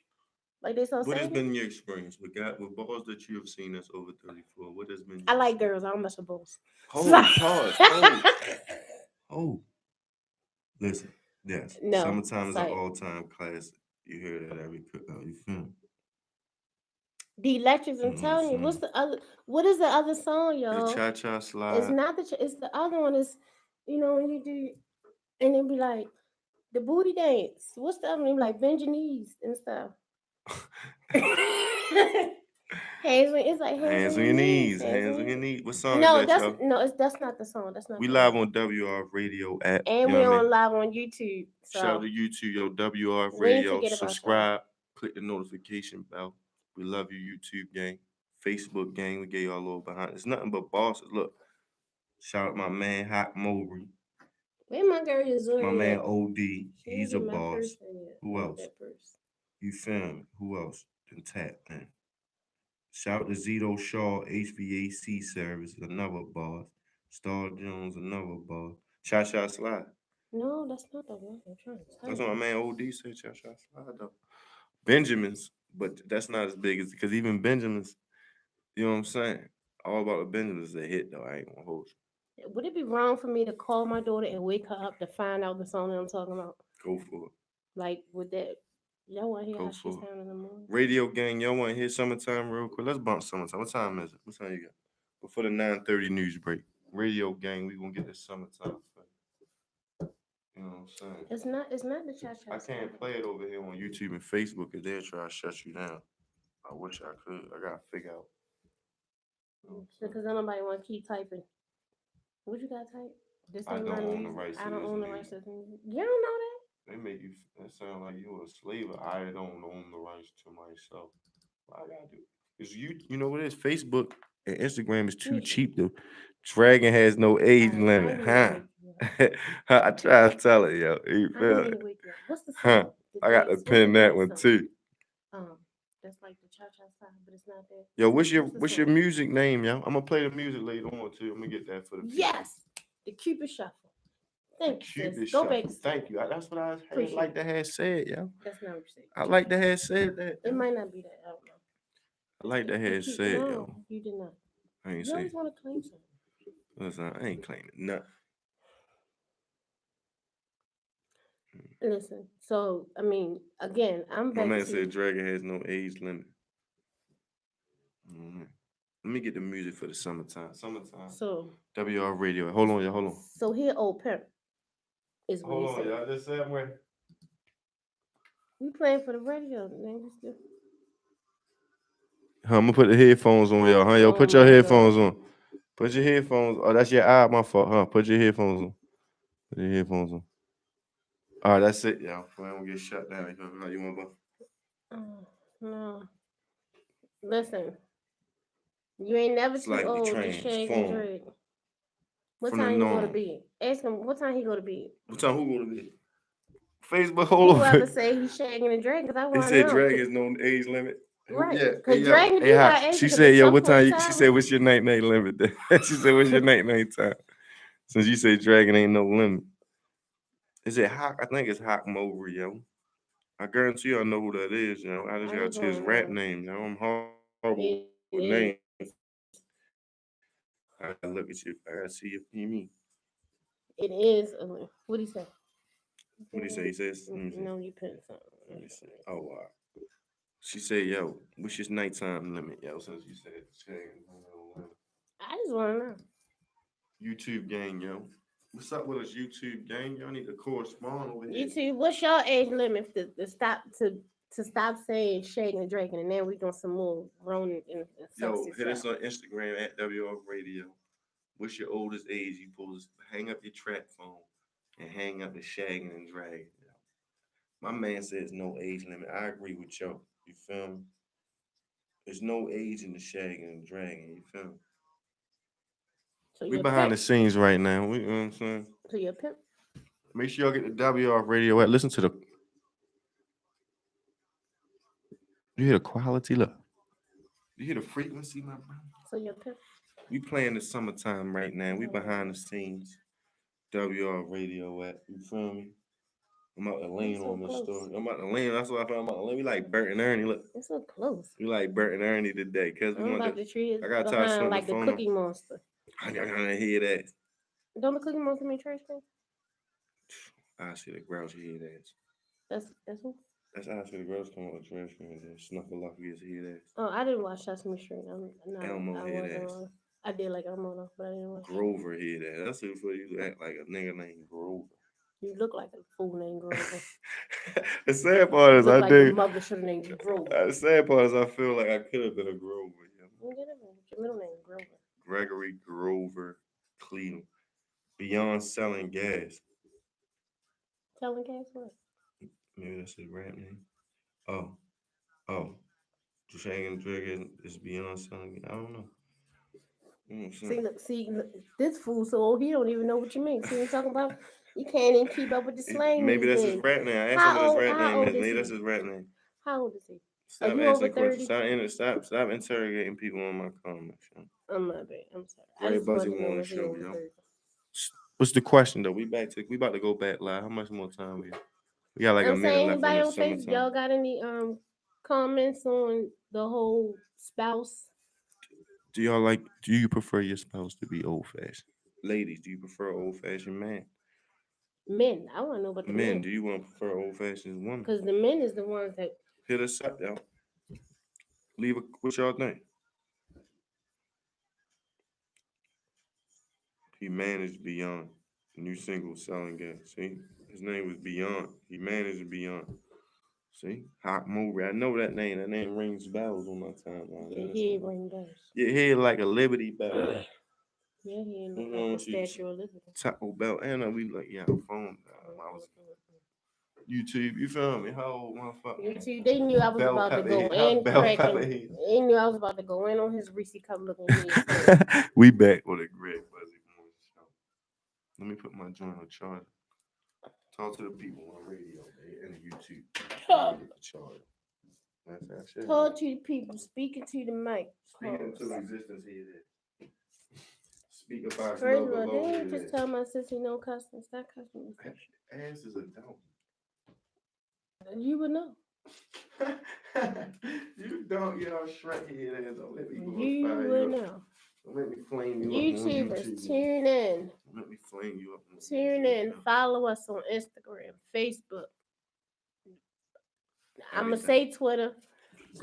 Like they so What has sagging? been your experience with balls that you have seen that's over 34? What has been your I like experience? girls. I don't mess with balls. Pause. Oh. Listen, yes. No, Summertime is an sorry. all-time classic. You hear that every cookout. You feel me? The Electrics, I'm telling you. What is the other song, y'all? The Cha-Cha Slide. It's not it's the other one. It's You know, when you do, and then be like the booty dance. What's the other name? Like bend your knees and stuff. It's like Hands on your knees. Hands on your knees. What song is No, that, that's y'all? no, that's not the song. That's not We the live one. on WR Radio app. And You know we're what I on mean? live on YouTube. Shout out So to YouTube, yo, WR we ain't Radio. forget about y'all. Subscribe. Click the notification bell. We love you, YouTube gang. Facebook gang. We gave y'all a little behind. It's nothing but bosses. Look. Shout out my man Hot Mowry. Where my girl is My man OD. He's a my boss. purse in yet. Who I want else? that purse. You feel me? Who else? Then tap, man. Shout out to Zito Shaw HVAC Service, another boss. Star Jones, another boss. Cha Cha Slide. No, that's not the one I'm trying to tell That's you. what my man OD said. Cha Cha Slide though. Benjamins, but that's not as big as because even Benjamins, you know what I'm saying? All about the Benjamins is a hit though. I ain't gonna hold you. Would it be wrong for me to call my daughter and wake her up to find out the song that I'm talking about? Go for it. Like, would that? Y'all want to hear Go how she for it. sound in the morning? Radio gang, y'all want to hear summertime real quick? Let's bump summertime. What time is it? What time you got? Before the 9:30 news break. Radio gang, we gonna get this summertime. You know what I'm saying? It's not. It's not the cha cha. I can't play it over here on YouTube and Facebook because they'll try to shut you down. I wish I could. I gotta figure out. Because nobody want to keep typing. What you got to type? This I ain't don't my own the music. rights to I don't this own the music. rights to this music. You don't know that? They make you that sound like you a slave. I don't own the rights to myself. What I gotta do? Cause you know what it is? Facebook and Instagram is too Yes. cheap though. Dragon has no age Alright, I limit, need huh? to wake you up. I try to tell it, yo. You I feel need it? to wake you up. What's the Huh? song? The I got to dance. What's the pin that dance one song? too. That's like the cha cha style, but it's not that. Yo, what's your What's the your song? music name, yo? I'm gonna play the music later on too. I'm gonna get that for the people. Yes, the Cupid Shuffle. Thank you, Cupid sis. Go back. Shuffle. Thank you. That's what I Appreciate like to have said, yo. That's not what you said. I like to have said that. It yo. might not be that. I don't know. I like to have said, No, yo. you did not. I ain't You always say. want to claim something. Listen, I ain't claiming nothing. Listen, so I mean, again, I'm My back man to said Dragon has no age limit. Mhm. Let me get the music for the summertime. Summertime. so WR Radio. Hold on, y'all. Hold on. so here, old pimp is what Hold he on, said. y'all. Just say I'm ready. We playing for the radio, man. I'm gonna put the headphones on, y'all. Huh? Yo, put Oh your my headphones God. on. Put your headphones. Oh, that's your eye. My fault, huh? Put your headphones on. Put your headphones on. All right, that's it, y'all. I don't get shut down. How you want to? No, listen. You ain't never It's too like the old to shake and transform drink. What from the time you go to norm. bed? Ask him what time he go to bed. What time who go to bed? Facebook, hold Whoever on. say he's shaking and drinking, because I He want to said know. Dragon is no age limit. Right. Yeah. Because Hey, yo. dragging Hey, you Hot. got age She because said, at yo, some what point in time? She time, said, what's your night limit? She said, what's your night time? Since you say Dragon ain't no limit. Is it Hawk? I think it's Hawk Mowry, yo. I guarantee you I know who that is, yo. I just I gotta just see his want to rap know. name, yo. I'm horrible It with is. names. I gotta look at you. I gotta see if you mean. It is. What do you say? What do you say? He says, let me see. No, you put something. Let me see. Oh, wow. She said, yo, what's your nighttime limit, yo? Since you said, I just want to know. YouTube gang, yo. What's up with us, YouTube gang? Y'all need to correspond over here. YouTube, what's your age limit to stop saying shaking and drinking, and then we doing some more grown and Yo, sexy hit us stuff. on Instagram at WR Radio. What's your oldest age? You supposed to hang up your trap phone and hang up the shagging and dragging. Yo. My man says no age limit. I agree with y'all. You feel me? There's no age in the shagging and dragging. You feel me? So We you're behind the pimp. scenes right now. You know what I'm saying? So you're a pimp. Make sure y'all get the WR Radio at. Listen to the. You hear the quality? Look. You hear the frequency, my brother? So you're a pimp. We playing the summertime right now. We behind the scenes. WR Radio at. You feel me? I'm about to lean so on this close. story. I'm about to lean. That's what I found. I'm about to lean. We like Bert and Ernie. Look, It's so close. we like Bert and Ernie today because we I'm want about to. to treat it I got tired of behind swinging like the the phone. Cookie Monster. I gotta hear that. Don't the Cookie Monster make trash cans? I see the grouchy hear that. That's who. That's I see the girls come out with trash can and snuffle off against hear that. Oh, I didn't watch Sesame Street. No, Elmo I hear wasn't that. on. I did like Armona, but I didn't watch it. Grover head ass. That's it for you to act like a nigga named Grover. You look like a fool named Grover. The sad part You is look I like your do. mother should have named you Grover. The sad part is I feel like I could have been a Grover. You get it? Your middle name Grover. Gregory Grover Cleveland. Beyond selling gas. Telling gas what? Maybe that's his rap name. Oh. Dragon Dragon is beyond selling gas. I don't know. You know what I'm saying? Look, this fool so old he don't even know what you mean. See what I'm talking about? You can't even keep up with the slang. Maybe these that's days. his rap name. I asked How him what his old- rap how name old is. is Maybe he? that's his rap name. How old is he? Stop you over asking questions. 30? Stop interrogating people on my comments. Yo. I'm not bad. I'm sorry. I Very just wanted Buzzy to know Morning was he Show, over yo. 30. What's the question though? We about to go back live. How much more time we got? We got like a I'm minute saying left anybody on on the Facebook, summertime. y'all got any comments on the whole spouse? Do you prefer your spouse to be old fashioned? Ladies, do you prefer old fashioned man? Men. I want to know about the Men, men. do you want to prefer old fashioned women? Because the men is the ones that Hit us up, y'all. Leave a what y'all think. He managed Beyond. New single selling gas. See? His name was Beyond. He managed Beyond. See? Hot movie. I know that name. That name rings bells on my timeline. yeah, he ain't ring bells. Your head like a Liberty Bell. Yeah, he ain't What's look wrong like the with you? Statue of Liberty. Taco Bell. And we like, yeah, phone. I was YouTube. You feel me? How old motherfucker? YouTube, they knew I was Bell about to pepper go head. in Bell cracking. pepper head. They knew I was about to go in on his Reese cup looking head. We back with a Greg Buzzy Morning Show. Let me put my joint on charger. Talk to the people on radio and YouTube. Charger. That's that shit. Talk to the people, speaking to the mic. Speaking to existence here. Speak about First love of all, below they ain't here. just tell my sister no cussing. Stop cussing. Ass is a dump. You would know. You don't get all Shrek head ass. Don't let me go You fire would you up. know. Don't let me flame you up on YouTubers, YouTube. tune in. Don't let me flame you up on Tune YouTube. in. Follow us on Instagram, Facebook. I'm going to Everything. say Twitter.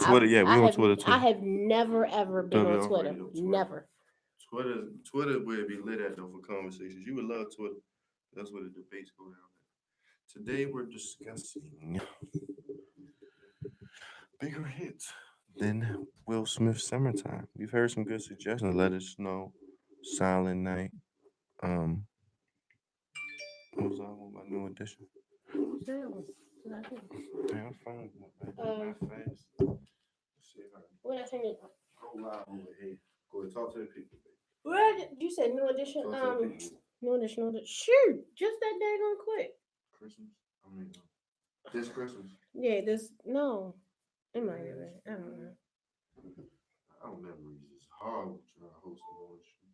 Twitter, yeah, we on Twitter too. I have never, ever been on WL Twitter. Radio, Twitter. Never. Twitter would be lit at though for conversations. You would love Twitter. That's where the debates go down. Today we're discussing bigger hits than Will Smith's Summertime. We've heard some good suggestions. Let us know. Silent Night. What was that one by New Edition? Damn, phone. Fast. Let's see if I can What I think? go live over here. Go ahead, talk to the people. What you said? New edition. Talk to the people. New edition. Shoot, just that daggone quick. Christmas? I mean, this Christmas. Yeah, this no. It might be right. I don't know. I don't never read this. Hard trying to host a morning show.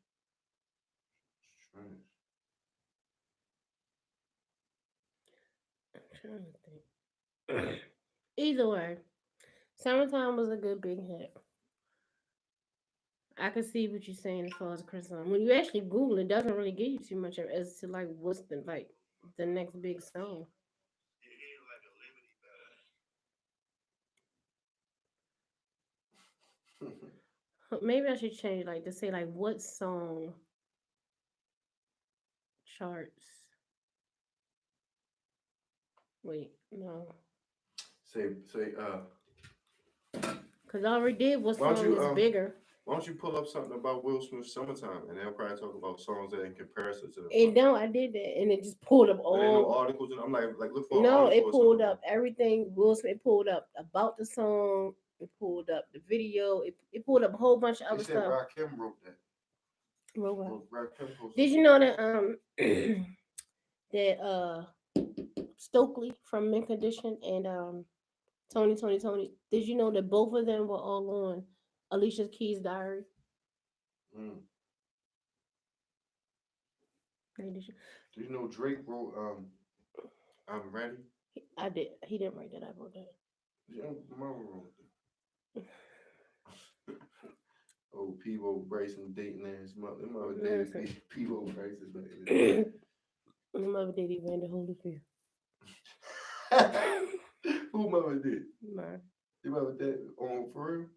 It's trash. I'm trying to think. Either way, Summertime was a good big hit. I can see what you're saying as far as Christmas. When you actually Google, it doesn't really give you too much as to like what's the next big song. Maybe I should change like to say like what song charts. Wait, no. Say, Because I already did what Why don't song you, is bigger. why don't you pull up something about Will Smith's Summertime and they'll probably talk about songs that in comparison to the And no, I did that, and it just pulled up But ain't no all. articles. I'm like look for an No, article it or pulled something. up everything. Will Smith pulled up about the song. It pulled up the video. It pulled up a whole bunch of They other said stuff. Rakim wrote that. Well, wow. Well, Rakim posted Did you know that that Stokely from Mint Condition and Tony, did you know that both of them were all on Alicia Keys' Diary? Mm. Hey, did you? Do you know Drake wrote I'm Ready? I did. He didn't write that. I wrote that. Yeah, mama wrote that. Oh, Peebo Bryson dating his mother. Mother dated Peebo Bryson dating. My mother did Evander Holyfield. Who mother did? Mine. Your mother did on for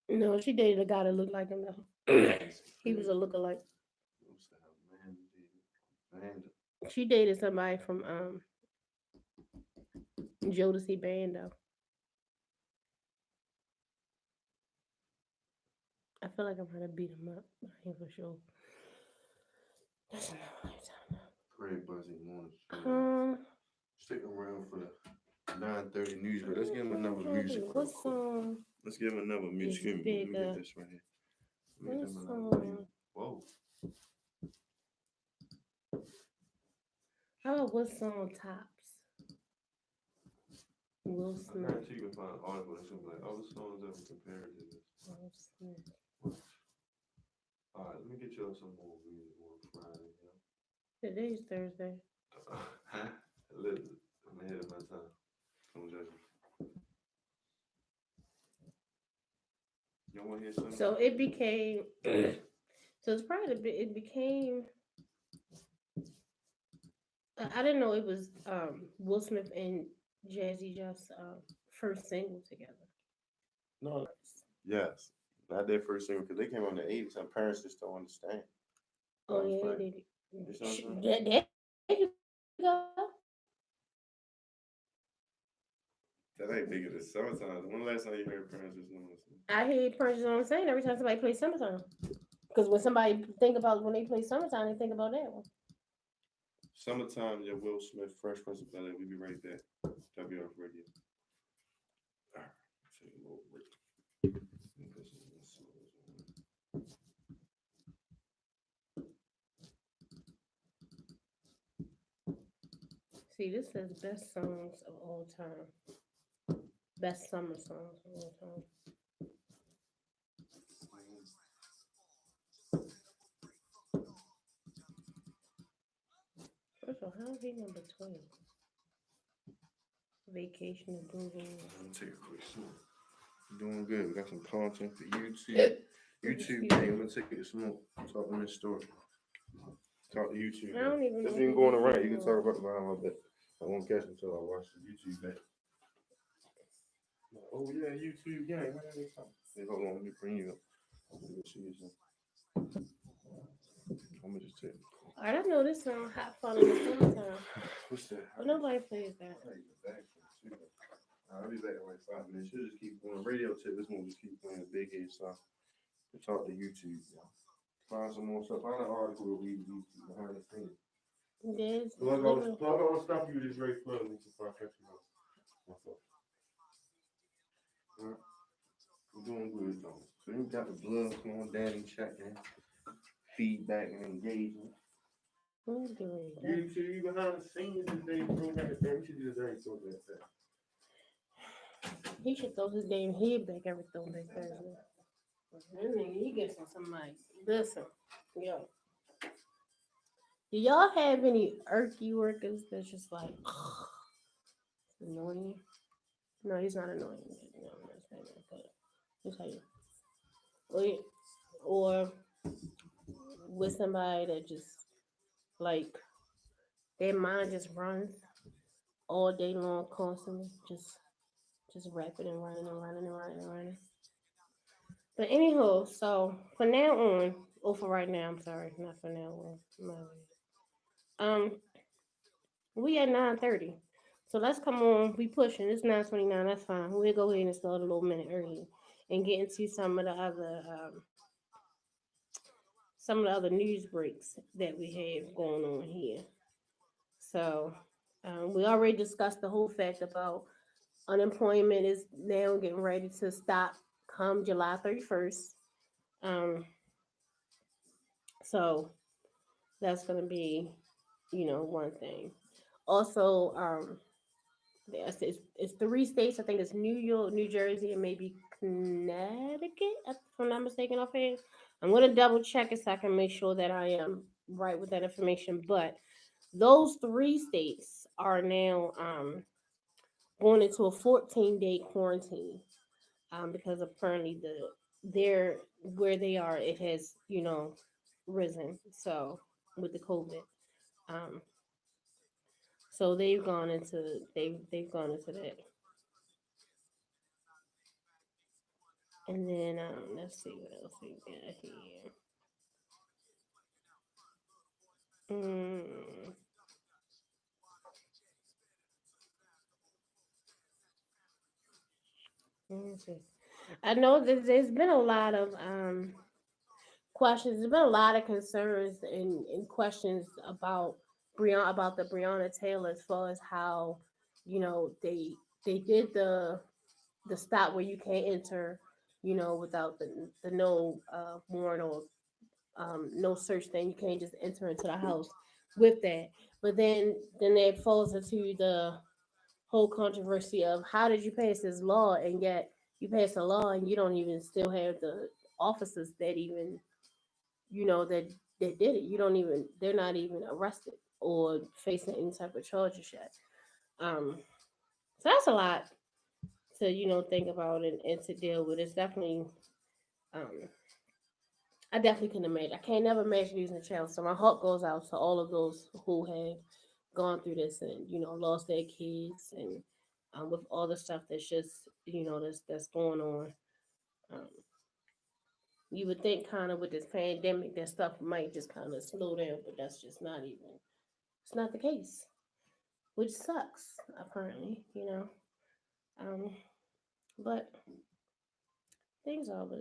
real? No, she dated a guy that looked like him though. He was a lookalike. What's the hell, man? Amanda. She dated somebody from Jodeci Bando. I feel like I'm gonna beat him up. I ain't for sure. That's another lifetime. Craig Buzzy Morning Show. Um, Stick around for the 9:30 news, but let's give him another what music. real quick. song Let's give him another music. is Excuse me. Let me bigger? get this right here. Let me What get him another music. song? Whoa. How about what song tops Will I Smith? guarantee you can find an article that's gonna be like, other songs ever compared to this. Will Smith. All right, let me get y'all some more music on Friday. Today's Thursday. Listen, I'm ahead of my time. Don't judge me. Y'all want to hear something? So it became. So it's probably it became. I didn't know it was Will Smith and Jazzy Jeff's first single together. No. Yes. Not their first single because they came out in the 80s and parents just don't understand. Oh I was yeah, like, they did. you see what I'm saying? There you go. That ain't big of the summertime. When the last time you heard parents just don't understand? I hear Prince on saying every time somebody plays summertime. Because when somebody think about when they play summertime, they think about that one. Summertime, your Will Smith, Fresh Prince of Bel-Air. We'll be right there. WF Radio. All right. Take a little break. See, this says best songs of all time. Best summer songs of all time. First of all, how is he number 12? Vacation in Blue Hills. Let me take a quick smoke. Doing good. We got some content for YouTube. YouTube game. I'm gonna take a smoke. Talk on this story. Talk to YouTube. I don't even If know you who going this around, is. you can talk about the behind my back. I won't catch until I watch the YouTube game. Oh yeah, YouTube game. Hey, hold on, let me bring you up. Let me see you something. I'm gonna just take. I don't know this song, Hot Fun in the Summertime. What's that? But nobody plays that. I'll be back in like 5 minutes. She'll just keep going. Radio tip. This one just keep playing big head stuff. We talk to YouTube. Find some more stuff. Find an article that we behind the scenes. There's Plug all the stuff you just ready to plug. Before I catch you up. What's up? Alright. We're doing good though. So you got the blood flowing down and checking, feedback and engagement. who's doing that? YouTube behind the scenes today, bro. We should do this every Thursday. He should throw his damn head back every Thursday. That nigga, he gets on somebody. Listen, yo. Do y'all have any irky workers that's just like annoying? No, he's not annoying. No, that's not it, but just how you. Or with somebody that just like their mind just runs all day long, constantly, just rapping and running and running and running and running. But anyhow, so for now on, or for right now, I'm sorry, not for now on. My bad. We at 9:30, so let's come on. We pushing. It's 9:29. That's fine. We'll go ahead and start a little minute early and get into some of the other news breaks that we have going on here. So we already discussed the whole fact about unemployment is now getting ready to stop come July 31st. Um, so that's going to be, one thing. Also, it's three states. I think it's New York, New Jersey, and maybe Connecticut, if I'm not mistaken offhand. I'm going to double check it so I can make sure that I am right with that information. But those three states are now going into a 14-day quarantine because apparently they're where they are, it has risen. So with the COVID, um, so they've gone into that, And then let's see what else we got here. Mm, let me see. I know that there's been a lot of questions. There's been a lot of concerns and questions about the Breonna Taylor, as far as how, they did the stop where you can't enter, without the no warrant or no search thing. You can't just enter into the house with that. But then it falls into the whole controversy of how did you pass this law, and yet you pass a law and you don't even still have the officers that even, that did it. You don't even They're not even arrested or facing any type of charges yet. So that's a lot to, think about and to deal with. It's definitely um I definitely can imagine. I can't never imagine using a child. So my heart goes out to all of those who have gone through this and, lost their kids, and with all the stuff that's just, that's going on. Um, you would think kind of with this pandemic that stuff might just kind of slow down, but that's just not even. It's not the case, which sucks. Apparently, Um, but things are, but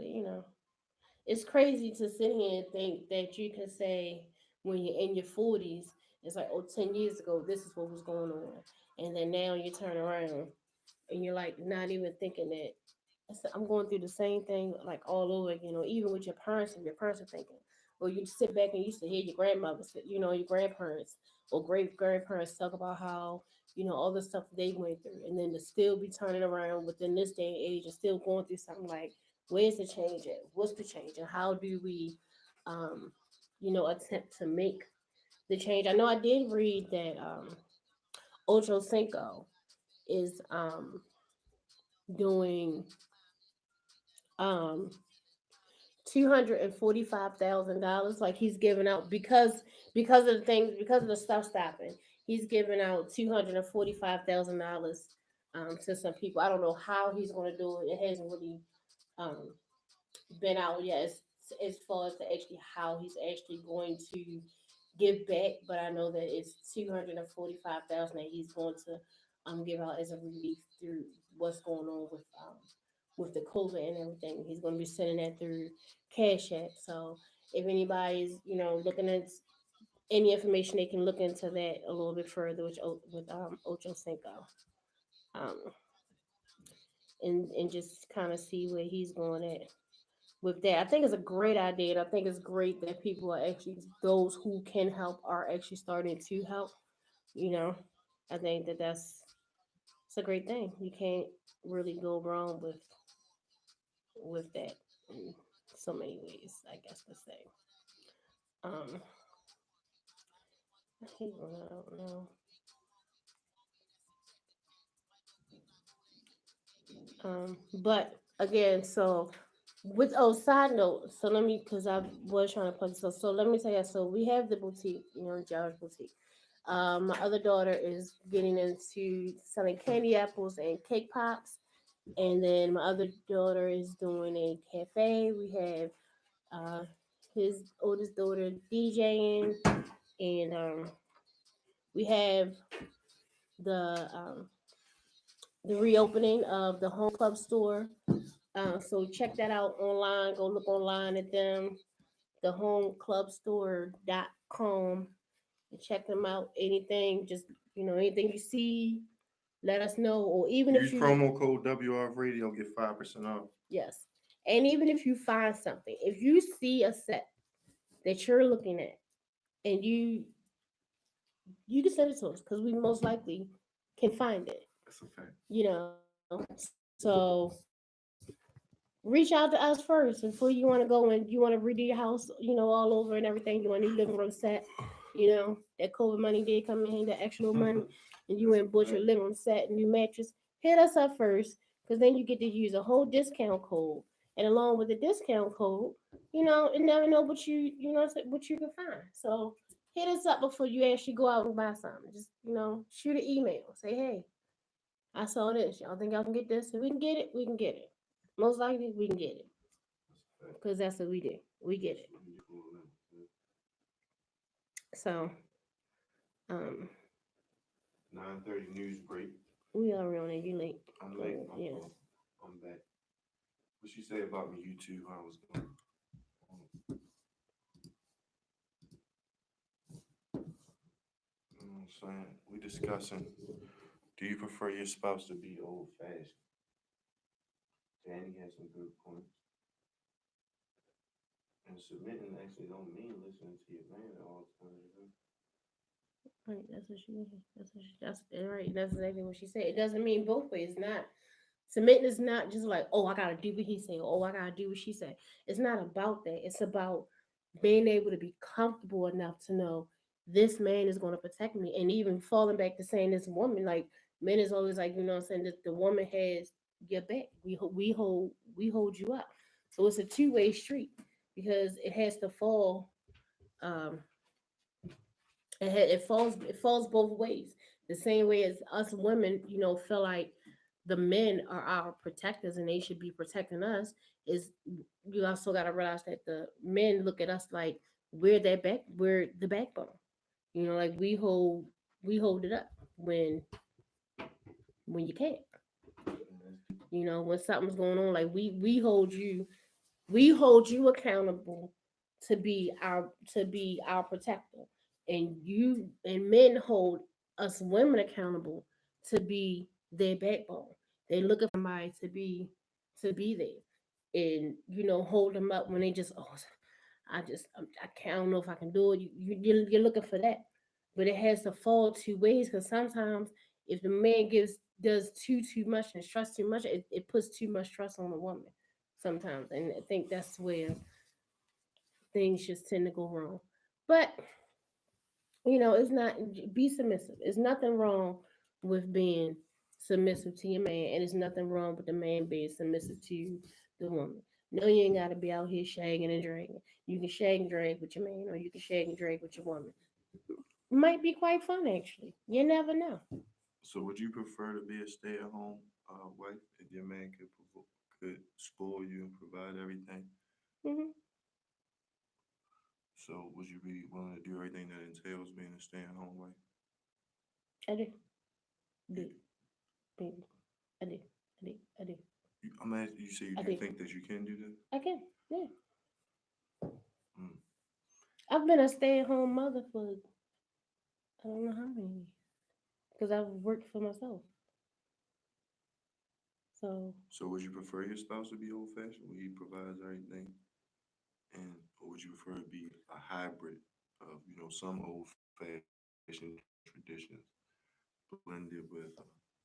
it's crazy to sit here and think that you can say when you're in your 40s, it's like, oh, 10 years ago, this is what was going on. And then now you turn around and you're like not even thinking that I'm going through the same thing like all over again, or even with your parents, and your parents are thinking, or you sit back and you used to hear your grandmother, your grandparents or great grandparents talk about how, all the stuff they went through, and then to still be turning around within this day and age and still going through something like, where's the change at? What's the change? And how do we, um, attempt to make the change? I know I did read that Ocho Cinco is doing um $245,000, like he's giving out, because of the things, because of the stuff stopping. He's giving out $245,000 to some people. I don't know how he's going to do it. It hasn't really um been out yet as far as to actually how he's actually going to give back. But I know that it's 245,000 that he's going to give out as a relief through what's going on with the COVID and everything. He's going to be sending that through Cash App. So if anybody's, looking at any information, they can look into that a little bit further, with Ocho Cinco, um, and just kind of see where he's going at with that. I think it's a great idea. And I think it's great that people are actually, those who can help are actually starting to help. You know, I think that it's a great thing. You can't really go wrong with that in so many ways, I guess to say. Um, I hate when I don't know. But again, so with side note, so let me, because I was trying to plug, so let me tell you, so we have the boutique, Jar's boutique. My other daughter is getting into selling candy apples and cake pops, and then my other daughter is doing a cafe. We have uh his oldest daughter DJing, and we have the the reopening of the Home Club store. So check that out online. Go look online at them, thehomeclubstore.com, and check them out. Anything, just anything you see, let us know. Or even if Use you, promo code WR Radio, get 5% off. yes, and even if you find something, if you see a set that you're looking at, and you can send it to us, because we most likely can find it. That's a fact. So reach out to us first before you want to go and you want to redo your house, all over and everything. You want a new living room set, that COVID money did come in, the extra little money, and you went and bought your living room set, new mattress. Hit us up first, because then you get to use a whole discount code, and along with the discount code, and never know what what you can find. So hit us up before you actually go out and buy something. Just shoot an email, say, hey, I saw this. Y'all think y'all can get this? If we can get it, we can get it. Most likely we can get it That's a fact. because that's what we do. We get it. That's what we do for a living. Yeah. So, um, 9:30 news break. we already on it. You late? I'm Go late. ahead. My Yeah. fault. I'm back. What she say about me? YouTube? How I was going? You know what I'm saying? We discussing. Do you prefer your spouse to be old fashioned? Danny has some good points. And submitting actually don't mean listening to your man at all times. You know? Right, that's what she. That's right. That's exactly what she said. It doesn't mean both ways. Not submitting is not just like, oh, I gotta do what he say. Oh, I gotta do what she say. It's not about that. It's about being able to be comfortable enough to know this man is going to protect me, and even falling back to saying this woman, like men is always like, you know, what I'm saying that the woman has your back. We hold you up. So it's a two-way street because it has to fall. Um, it falls both ways. The same way as us women, feel like the men are our protectors and they should be protecting us. Is you also got to realize that the men look at us like we're the backbone. Like we hold it up when you can't. When something's going on, like we hold you accountable to be our protector, and men hold us women accountable to be their backbone. They look at somebody to be there, and hold them up when they just, oh, I can't, I don't know if I can do it. You're looking for that, but it has to fall two ways because sometimes if the man does too much and trusts too much, it puts too much trust on the woman sometimes, and I think that's where things just tend to go wrong. But it's not, be submissive. There's nothing wrong with being submissive to your man, and there's nothing wrong with the man being submissive to the woman. No, you ain't got to be out here shagging and dragging. You can shag and drag with your man, or you can shag and drag with your woman. Might be quite fun, actually. You never know. So would you prefer to be a stay-at-home wife if your man could spoil you and provide everything? Hmm. So would you be willing to do everything that entails being a stay-at-home wife? I do, You, do, baby. I do, I do, I do, I'm asking you. Say, I do you do. think that you can do that? I can. Yeah, Mm. I've been a stay-at-home mother for I don't know how many years because I've worked for myself. So So would you prefer your spouse to be old-fashioned, where he provides everything, and or would you prefer to be a hybrid of some old-fashioned traditions blended with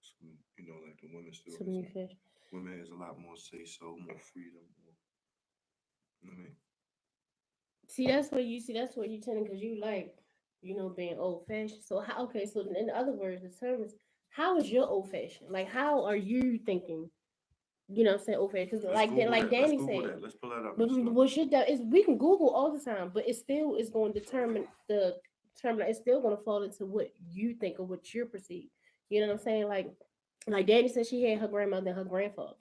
some like the women still has some new fish. women has a lot more say so, more freedom, more, you know what I mean? See, that's what you tending because you like, being old fashioned. So how? Okay, so in other words, the term is, how is your old fashioned? Like, how are you thinking? I'm saying old fashioned because Let's Google like that. Let's Danny Google said. that. Let's pull that up, But Miss Snow. what should that is we can Google all the time, but it still is going to determine the term. Like, it's still going to fall into what you think or what you're perceived. You know what I'm saying? Like Danny said, she had her grandmother and her grandfather.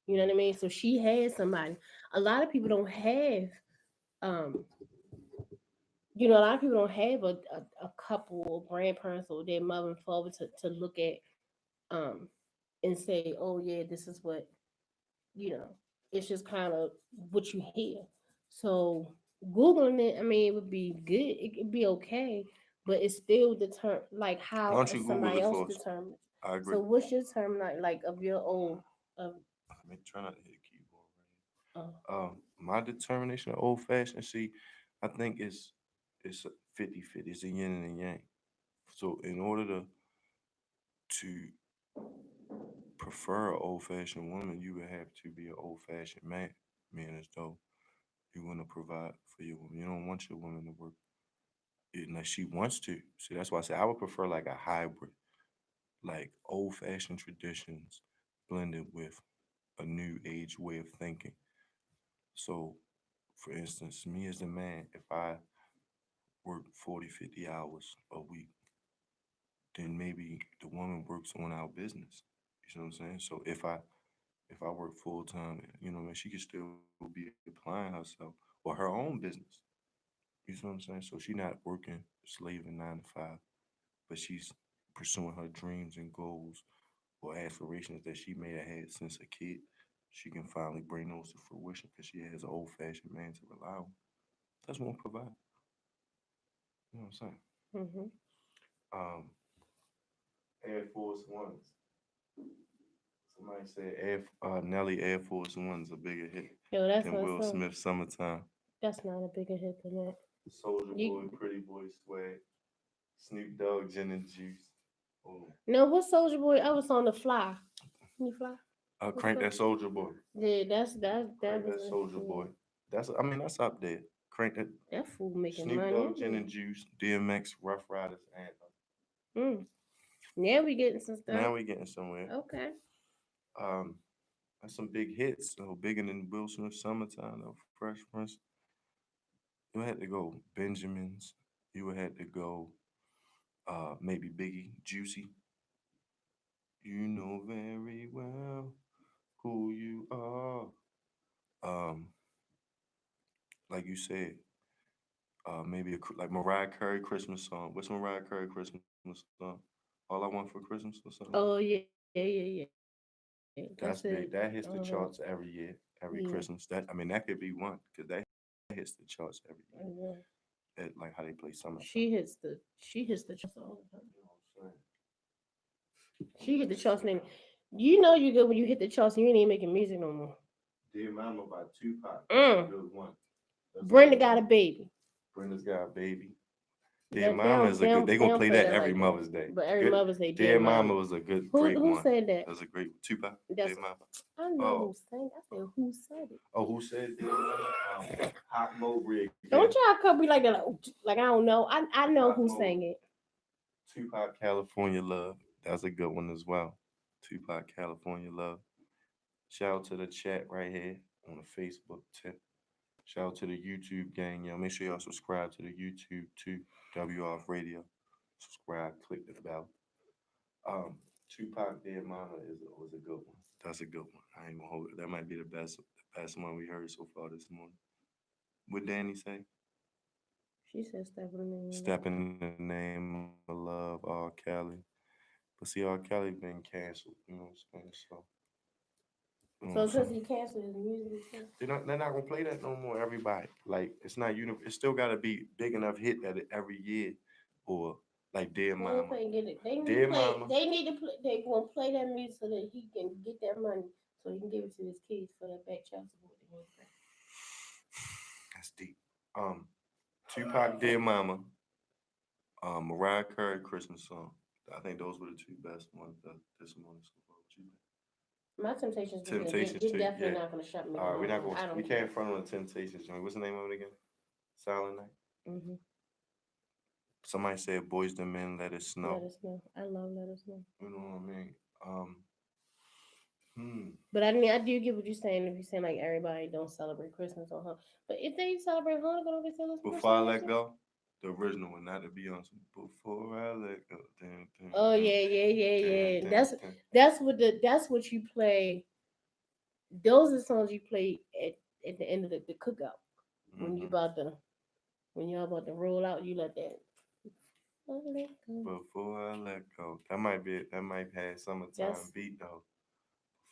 You know what I mean? So she had somebody. A lot of people don't have um a lot of people don't have a couple or grandparents or their mother and father to look at um and say, oh yeah, this is what you know. It's just kind of what you hear. So Googling it, I mean, it would be good. It could be okay, but it's still like Why how don't you Google somebody it else for us? determines. I agree. So what's your term like of your own of Let me try not to hit the keyboard uh, right here. My determination of old-fashioned, see, I think it's 50-50. It's a yin and a yang. So in order to prefer an old-fashioned woman, you would have to be an old-fashioned man, meaning as though you want to provide for your woman. You don't want your woman to work unless she wants to. See, that's why I say I would prefer like a hybrid, like old-fashioned traditions blended with a new age way of thinking. So, for instance, me as a man, if I work 40, 50 hours a week, then maybe the woman works on our business. You know what I'm saying? So if I if I work full time, you know, what I mean, she could still be applying herself or her own business. You see what I'm saying? So she not working, slaving 9 to 5, but she's pursuing her dreams and goals or aspirations that she may have had since a kid. She can finally bring those to fruition because she has an old fashioned man to rely on. That's what provide. You know what I'm saying? Mm-hmm. Um, Air Force Ones. Somebody said Nelly Air Force One's a bigger hit Yo, that's than what's Will up. Smith Summertime. That's not a bigger hit than that. Soldier Boy, You Pretty Boy Swag, Snoop Dogg, Gin and Juice. Oh, know what Soldier Boy? I was on the fly. Can you fly? What's Crank that? That Soldier Boy. Yeah, that Crank was That Soldier Boy. That's up there. Crank That. that fool making Snoop money. Dogg, Gin and Juice, DMX, Rough Riders, Anthem. Mm. Now we getting some stuff. Now we getting somewhere. Okay. Um, that's some big hits. So bigger than Will Smith Summertime, though. Fresh Prince. You had to go Benjamins. You would have to go maybe Biggie, Juicy. You know very well who you are. Um, like you said, maybe like Mariah Carey Christmas song. What's Mariah Carey Christmas song? All I Want for Christmas or something like that? Oh yeah. That's That's it. big. That hits the Uh-huh. charts every year, every Yeah. Christmas. That could be one because that hits the charts every year. Uh-huh. Like how they play summertime. She hits the charts all the time. You know what I'm saying? She hit the charts, name. You know you good when you hit the charts and you ain't even making music no more. Dear Mama by Tupac. That's Mm. a good one. That's a Brenda good got a one. baby. Brenda's Got a Baby. They, Dear they Mama don't, is they a good. don't, They they gonna don't play play that that every like that. Mother's Day. But every Good. Mother's Day, Dear Mama was a good, great Who one. said that? That's a great Tupac. That's Dear Mama. I know Oh. who sang it. I said who said it. Oh, who said Dear Mama? Hot Mo Rig. Don't y'all come be like that, like I don't know. I know Hot who Mo. sang it. Tupac, California Love. That's a good one as well. Tupac, California Love. Shout out to the chat right here on the Facebook tip. Shout out to the YouTube gang, y'all. Make sure y'all subscribe to the YouTube too. WRF Radio. Subscribe, click the bell. Tupac Dead Mama was a good one. That's a good one. I ain't gonna hold it. That might be the best one we heard so far this morning. What Danny say? She said step in the name. Step in the name of love, R. Kelly. But see, R. Kelly been canceled. You know what I'm saying? So because he canceled his music, they're not gonna play that no more. Everybody, like, it's not It's still gotta be big enough hit that every year, or like Dear Mama. They get it. They need Dear to play. Mama. They need to play. They gonna play that music so that he can get that money, so he can give it to his kids for that back child support. That's deep. Tupac Dear Mama. Mariah Carey Christmas song. I think those were the two best ones this morning so far. What you think? My Temptations. Temptations You're too, definitely yeah. not gonna shut me. All right, we're not I going. don't We care. can't front on the Temptations joint. What's the name of it again? Silent Night. Mm-hmm. Somebody said Boys the Men, Let It Snow. Let us know. I love Let Us Know. You know what I mean? But I mean, I do get what you're saying. If you're saying like everybody don't celebrate Christmas or Hanukkah, but if they celebrate Hanukkah, don't they celebrate Christmas? Before I Let Go, the original one, not the Beyonce. Before I Let Go. Oh yeah. That's what you play. Those are the songs you play at the end of the cookout when you when y'all about to roll out. You let that. Before I Let Go. That might have summertime beat though.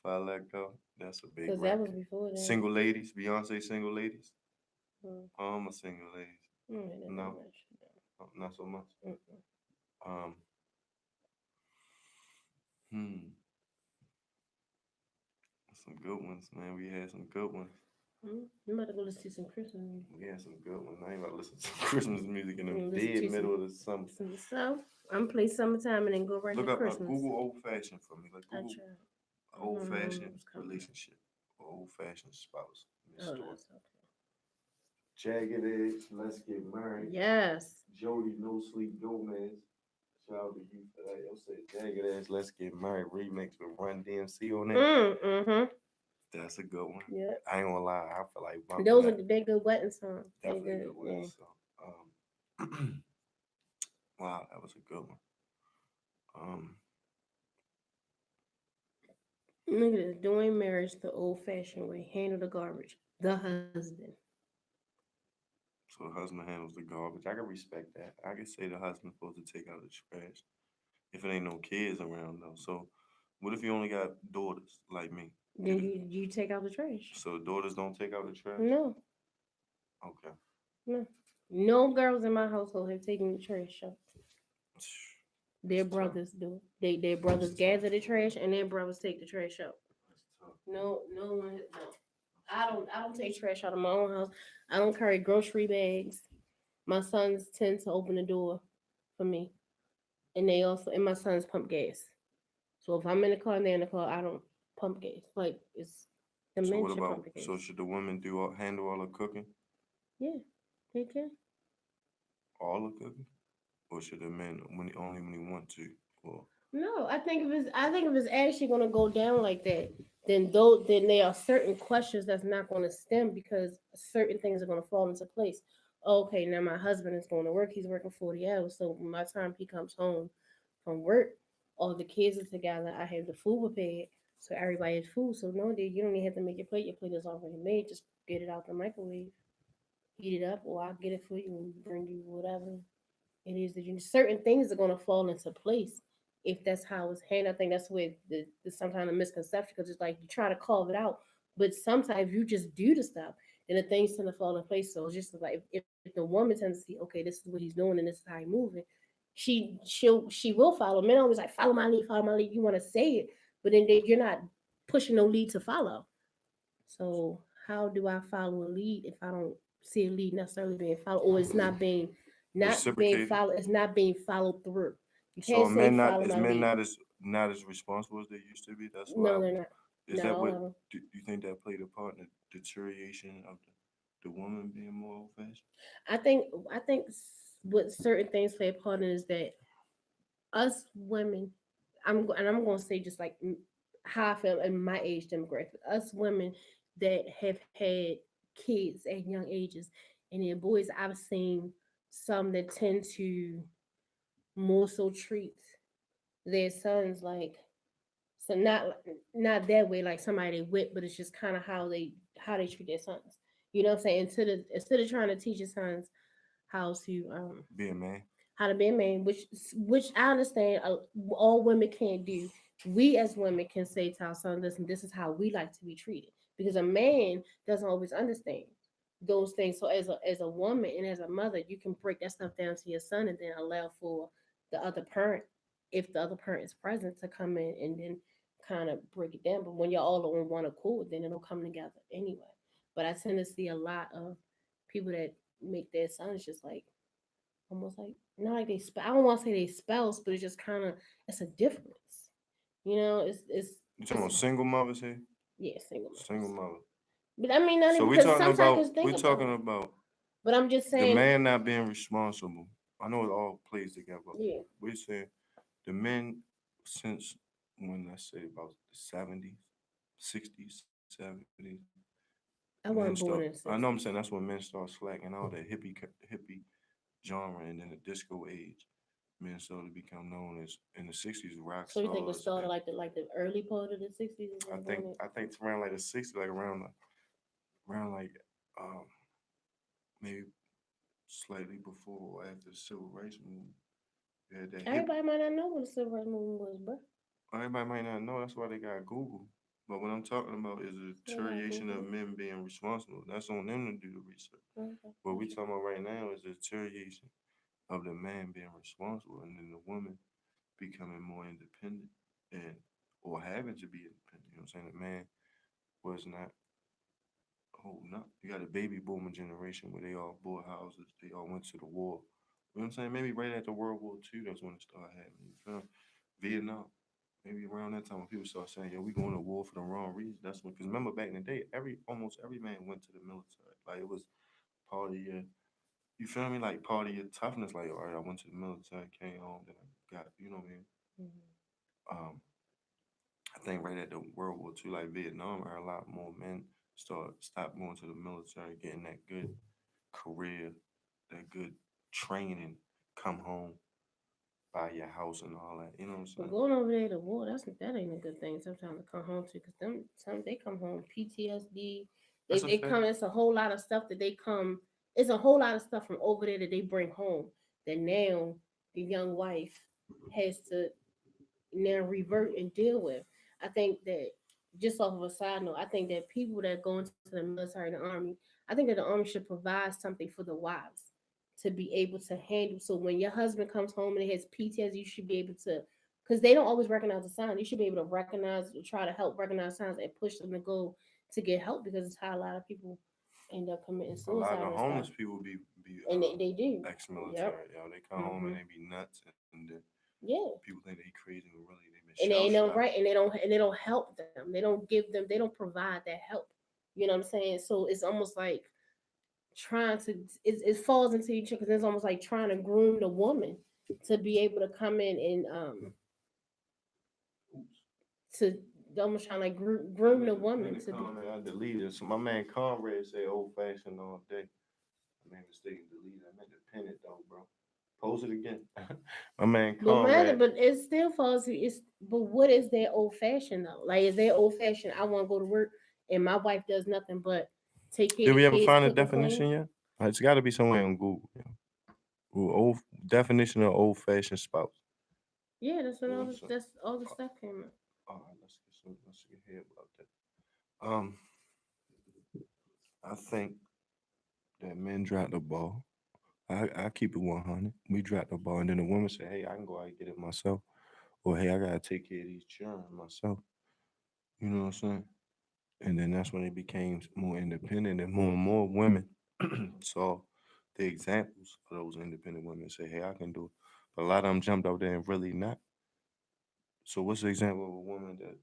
Before I Let Go, that's a big. Because that was before that. Single Ladies, Beyonce Single Ladies. I'm a Single Ladies. No, not so much. Some good ones, man. We had some good ones. I'm about to go listen to some Christmas music. We had some good ones. I ain't about to listen to some Christmas music in the dead middle of the summer. So I'm gonna play Summertime and then go right to Christmas. Look up Google Old Fashioned for me. Like Google Old Fashioned relationship or Old Fashioned spouse. Jagged Edge, Let's Get Married. Yes. Jody No Sleep Gomez. Shout out to you for that. Yo said Jagged Edge, Let's Get Married remix with Run DMC on it. That's a good one. Yeah. I ain't gonna lie. I feel like those are the good wedding songs. Definitely a good wedding song. Wow, that was a good one. Look at this. Doing marriage the old fashioned way. Handle the garbage. The husband. So the husband handles the garbage. I can respect that. I can say the husband's supposed to take out the trash if it ain't no kids around though. So what if you only got daughters like me? Then you take out the trash. So daughters don't take out the trash? No, Okay. no. No girls in my household have taken the trash out. Their That's tough. brothers do. Their brothers That's gather tough. the trash and their brothers take the trash out. That's tough. No, no one. No. I don't take trash out of my own house. I don't carry grocery bags. My sons tend to open the door for me, and my sons pump gas. So if I'm in the car and they're in the car, I don't pump gas. Like it's the So men what should about pump the gas. so should the women handle all the cooking? Yeah, they can. All the cooking? Or should the men when he want to? Or No, I think if it's actually gonna go down like that, then there are certain questions that's not gonna stem because certain things are gonna fall into place. Okay, now my husband is going to work, he's working 40 hours. So by the time he comes home from work, all the kids are together, I have the food prepared, so everybody has food. So no, dude, you don't even have to make your plate is already made. Just get it out the microwave, heat it up, or I'll get it for you and bring you whatever it is that you certain things are going to fall into place if that's how it's handled. I think that's where the sometimes a misconception because it's like you try to carve it out, but sometimes you just do the stuff, then the things tend to fall in place. So it's just like if the woman tends to see, okay, this is what he's doing and this is how he's moving, she will follow. Men always like follow my lead. You want to say it, but then you're not pushing no lead to follow. So how do I follow a lead if I don't see a lead necessarily being followed, or it's not being reciprocated? followed? It's not being followed through. You So can't are say men not follow is my men lead. not as responsible as they used to be? That's No, why they're not. is Not that all what of them. do you think that played a part in the deterioration of the woman being more old fashioned? I think what certain things play a part in is that us women, I'm going to say just like how I feel in my age demographic. Us women that have had kids at young ages, and then boys I've seen some that tend to more so treat their sons like so not that way like somebody they whip, but it's just kind of how they treat their sons. You know what I'm saying? Instead of trying to teach your sons how to um Be a man. how to be a man, which I understand all women can't do. We as women can say to our sons, listen, this is how we like to be treated. Because a man doesn't always understand those things. So as a woman and as a mother, you can break that stuff down to your son and then allow for the other parent, if the other parent is present, to come in and then kind of break it down. But when you're all on one accord, then it'll come together anyway. But I tend to see a lot of people that make their sons just like almost like not like I don't want to say they spouse, but it's just kind of it's a difference. You know, You talking it's about single mothers here? yeah, single Single mothers. mother. But I mean, not So even we because talking sometimes about just think we about talking it. about But I'm just the saying, man not being responsible. I know it all plays together. yeah, We saying the men since when I say about the 70s, 60s, 70s, men I wasn't start. born in I the know I'm saying '60s. that's when men start slacking all that hippie genre, and then the disco age. Men started to become known as in the '60s rock So you think it stars, started and like the early part of the '60s is I when think doing it? I think it's around like the '60s, like around like um maybe slightly before or after the civil rights movement. You had that hip. Everybody might not know what the civil rights movement was, bro. Everybody might not know. That's why they got Google. But what I'm talking about is the They got deterioration of Google. men being responsible. That's on them to do the research. Okay, What we gotcha. talking about right now is the deterioration of the man being responsible and then the woman becoming more independent and or having to be independent. You know what I'm saying? The man was not holding up. You got a baby boomer generation where they all bought houses, they all went to the war. You know what I'm saying? Maybe right after World War II, that's when it started happening. You feel me? Vietnam. Maybe around that time when people start saying, "Yo, we going to war for the wrong reason." That's when, because remember back in the day, almost every man went to the military. Like it was part of your, you feel me? Like part of your toughness. Like, all right, I went to the military, came home, then I got, you know what I mean? Mhm. Um, I think right at the World War II, like Vietnam, where a lot more men stop going to the military, getting that good career, that good training, come home. buy your house and all that. You know what I'm But saying? going over there to war, that ain't a good thing. Sometimes to come home to, because some they come home PTSD. That's a They fact. come. It's a whole lot of stuff that they come. It's a whole lot of stuff from over there that they bring home. That now the young wife has to now revert and deal with. I think that, just off of a side note, I think that people that go into the military and the army, I think that the army should provide something for the wives to be able to handle. So when your husband comes home and has PTSD, you should be able to, because they don't always recognize the signs. You should be able to recognize, try to help recognize signs and push them to go to get help, because it's how a lot of people end up committing A lot suicide of and homeless stuff. people be And they do. Yep. ex-military. Yo, they come home and Hmm. they be nuts, and Yeah. people think they crazy, but really they been And shell they don't shocked. right, and they don't help them. They don't give them. They don't provide that help. You know what I'm saying? So it's almost like trying to. It falls into each other, because it's almost like trying to groom the woman to be able to come in and Oops. to almost trying to like I groom made the a woman pinned to be. comment. I deleted. So my man Conrad say old fashioned all day. I made a mistake and deleted. I meant to pin it though, bro. Post it again. My man But rather, Conrad. but it still falls. It's but what is their old fashioned though? Like, is their old fashioned? I want to go to work and my wife does nothing but take care Did of the we ever kids, find a cook and clean. definition yet? It's got to be somewhere on Google. Yeah. Ooh, old definition of old fashioned spouse. Yeah, You know what I'm saying? that's all the stuff came up. All right, let's get here about that. I think that men drop the ball. I keep it 100. We drop the ball, and then the woman say, "Hey, I can go out and get it myself," or "Hey, I gotta take care of these children myself." You know what I'm saying? And then that's when it became more independent, and more women saw the examples of those independent women and say, "Hey, I can do it." But a lot of them jumped out there and really not. So, what's the example of a woman that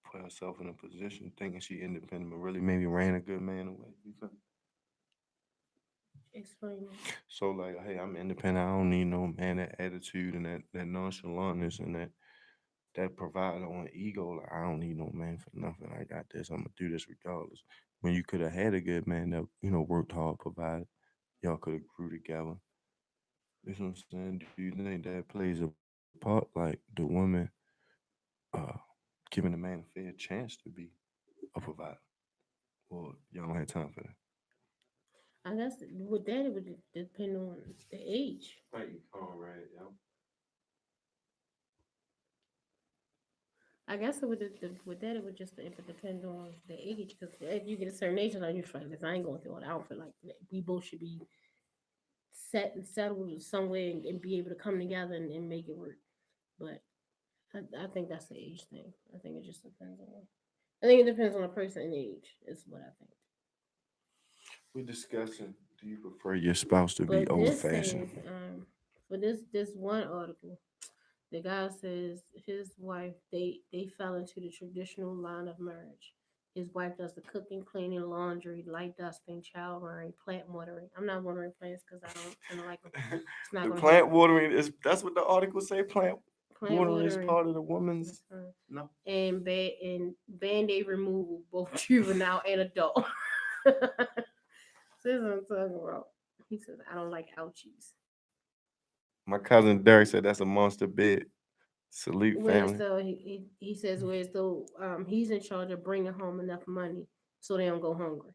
put herself in a position thinking she independent, but really maybe ran a good man away? You feel me? Explain it. So like, hey, I'm independent. I don't need no man. That attitude and that nonchalantness and that provider on ego. Like, I don't need no man for nothing. I got this. I'm gonna do this regardless. When you could have had a good man that worked hard, provided. Y'all could have grew together. You know what I'm saying? Do you think that plays a part? Like the woman uh giving the man a fair chance to be a provider, or y'all don't have time for that? I guess with that it would depend on the age. Thank you, Conrad. Yo. I guess it would with that it would just it would depend on the age, because if you get a certain age, like, you're like, I ain't going through all that. I don't feel like that. We both should be set and settled somewhere, and be able to come together and make it work. But I think that's the age thing. I think it just depends on. I think it depends on the person and age. Is what I think. We're discussing. Do you prefer your spouse to be But old this says, fashioned? for this one article, the guy says his wife, they fell into the traditional line of marriage. His wife does the cooking, cleaning, laundry, light dusting, child rearing, plant watering. I'm not watering plants because I don't tend to like them. It's not The gonna plant help. watering is that's what the article say. Plant Plant watering is watering, part of the woman's. uh, No, and band-aid removal, both juvenile and adult. This is what I'm talking about. He says, I don't like ouchies. my cousin Derek said that's a monster bed. Salute Whereas family. though he says, whereas though he's in charge of bringing home enough money so they don't go hungry.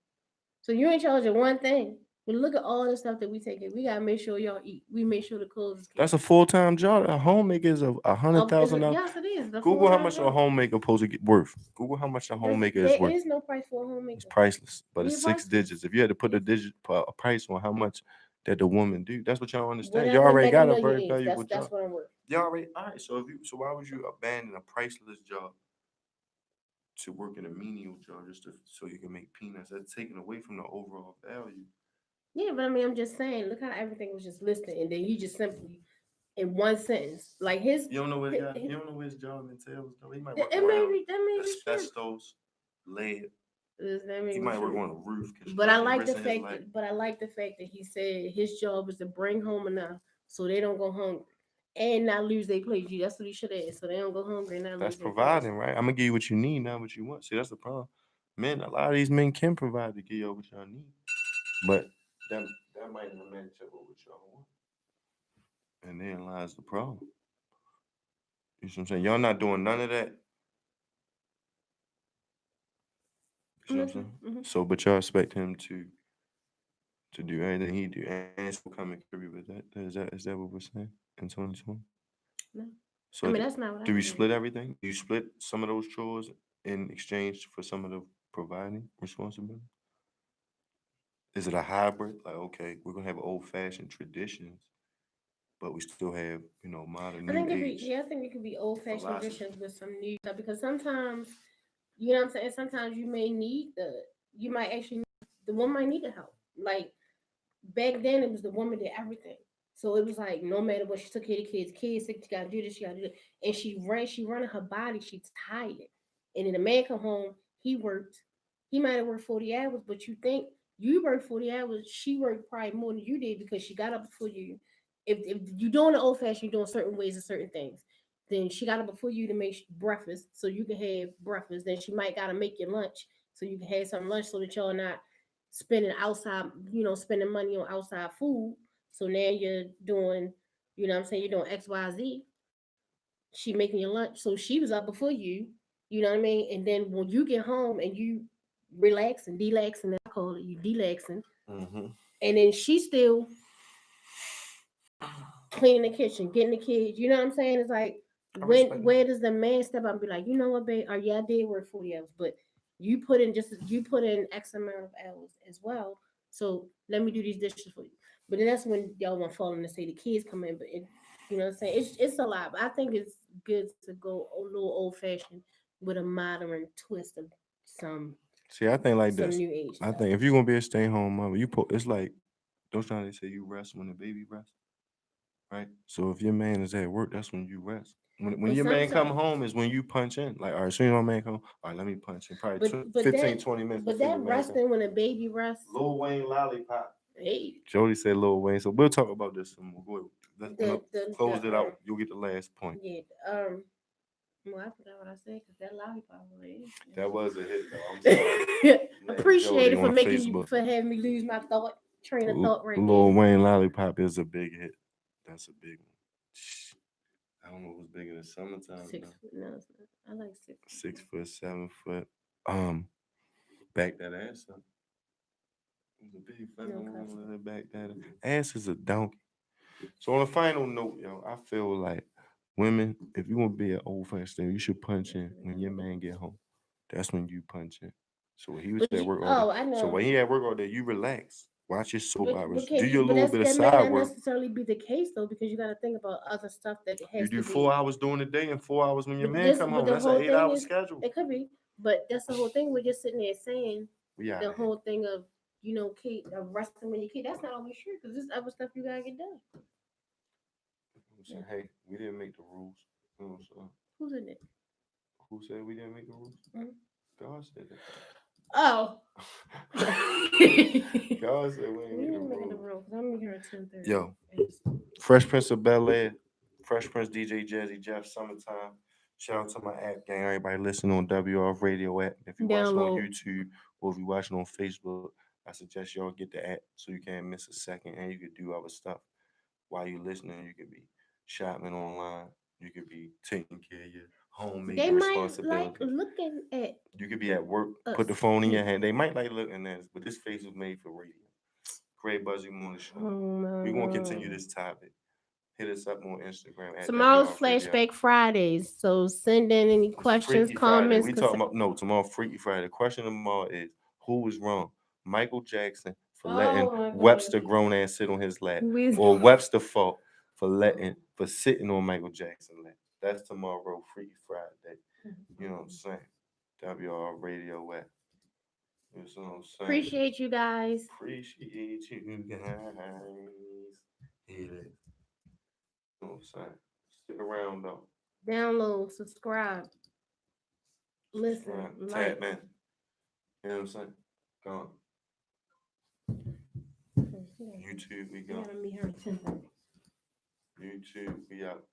So you're in charge of one thing. But look at all the stuff that we take in. We gotta make sure y'all eat. We make sure the clothes is That's clean. a full time job. A homemaker is a hundred thousand dollars. Yes, it is the full Google how time much a job. homemaker supposed to get worth. Google how much a homemaker is There worth. is no price for a It's homemaker. priceless, but it's We're six priceless. digits. If you had to put a It's a price on how much that the woman do, that's what y'all understand. You whatever already Mega got a Million very is. valuable That's job. what I'm worth. You already all right. So why would you abandon a priceless job to work in a menial job just so you can make peanuts? That's taken away from the overall value. Yeah, but I mean, I'm just saying. Look how everything was just listed, and then he just simply in one sentence, like You don't know what his, you don't know what his job entails though. He might it, work it may around be that may be true. asbestos, lead. That may He be might work true. on a roof, But I construction, like the risking his fact life. that he said his job is to bring home enough so they don't go hungry and not lose their place. Gee, that's what he should have. So they don't go hungry and not That's lose their place. providing, right? I'm gonna give you what you need, not what you want. See, that's the problem. Men, a lot of these men can provide to give you what y'all need, but that that might not match up with what y'all want. And then lies the problem. You see what I'm saying? Y'all not doing none of that. You see what I'm saying? Mhm. So, but y'all expect him to do everything he do and still come and agree with that. Is that what we're saying in 2020? No. So I mean, that's not what I do we do. split everything? Do you split some of those chores in exchange for some of the providing responsibility? Is it a hybrid? Like, okay, we're gonna have old fashioned traditions, but we still have, modern I new think age I think it could be old fashioned philosophy. traditions with some new stuff because sometimes, you know what I'm saying. Sometimes you might actually, the woman might need the help. Like back then, it was the woman did everything. So it was like no matter what, she took care of the kids sick, she gotta do this, she gotta do that, and she running her body, she's tired. And then the man come home, he might have worked 40 hours, but you think you worked 40 hours, she worked probably more than you did because she got up before you. If you're doing the old fashioned, you're doing certain ways and certain things. Then she got up before you to make breakfast so you can have breakfast. Then she might gotta make your lunch so you can have some lunch so that y'all not spending outside, spending money on outside food. So now you're doing, what I'm saying, you're doing XYZ. She making your lunch. So she was up before you know what I mean? And then when you get home and you relax and delaxing, I call it you delaxing, Mm-hmm. and then she's still cleaning the kitchen, getting the kids, you know what I'm saying? It's like where does the man step up and be like, you know what, babe? Or yeah, I did work 40 hours, but you put in X amount of hours as well. So let me do these dishes for you. But then that's when y'all want to fall in to say the kids come in. But you know what I'm saying? It's a lot. But I think it's good to go a little old fashioned with a modern twist of some See, I think like this. new age I stuff. think if you're gonna be a stay home mother, it's like don't try to say you rest when the baby rests, right? So if your man is at work, that's when you rest. When But your man come sometimes, home is when you punch in. Like, all right, soon as my man come home, all right, let me punch in. Probably but 15, that 20 minutes but before that your man come. resting when a baby rests, Lil Wayne lollipop. hey, Jody said Lil Wayne. So we'll talk about this some more. Go ahead. the Close it out. You'll get the last point. yeah, well, I forgot what I said because that lollipop was That was a hit, though. I'm sorry. Appreciate Jody it for on Facebook. having me lose my train of thought right Lil there. Wayne lollipop is a big hit. That's a big one. I don't know who's bigger than summertime. 6 foot, no, it's not. I like 6 foot. 6 foot, 7 foot. Back that ass up. It was a big fat No woman cussing. with her back that ass is a donkey. So on a final note, yo, I feel like women, if you want to be an old fashioned, you should punch in when your man get home. That's when you punch in. So when he was at work all day. I know. So when he at work all day, you relax. Watch your soap operas. But Do your little bit of that may side not work. necessarily be the case though, because you got to think about other stuff that You has do to 4 be. hours during the day and 4 hours when your But man come but home. the That's an whole thing 8-hour is, schedule. it could be, but that's the whole thing. We're just sitting there saying We out the here. whole thing of kid resting when your kid. That's not always true because there's other stuff you gotta get done. I'm saying, hey, we didn't make the rules. You know what I'm saying? Who's in it? Who said we didn't make the rules? Mhm. God said that. Oh. God said we ain't We make the didn't make it a rules. rule because I'm here at 10:30. Yo, Fresh Prince of Bel Air, Fresh Prince DJ Jazzy Jeff, Summertime. Shout out to my app gang, everybody listening on WR Radio app. If you're watching on Download. YouTube or if you're watching on Facebook, I suggest y'all get the app so you can't miss a second and you can do other stuff while you're listening. You could be shopping online. You could be taking care of your homemade They might responsibilities. like looking at. You could be at work, put the us. phone in your hand. They might like looking at us, but this face was made for radio. Great Buzzy Morning Show. Oh We're going to continue this topic. Hit us up on Instagram. At Tomorrow's WR Radio. Flashback Fridays, so send in any questions, Freaky comments. Friday. We talking about tomorrow Freaky Friday. The question tomorrow is who was wrong? Michael Jackson for letting Webster grown ass sit on his lap, or Webster fault for sitting on Michael Jackson's lap. That's tomorrow Freaky Friday. You know what I'm saying? WR Radio at. You know what I'm saying? Appreciate you guys. Appreciate you guys. Hit it. You know what I'm saying? Stick around though. Download, subscribe, listen, like. Tap in. You know what I'm saying? Go on. YouTube, we go. You gotta meet her at 10:30. YouTube, we out.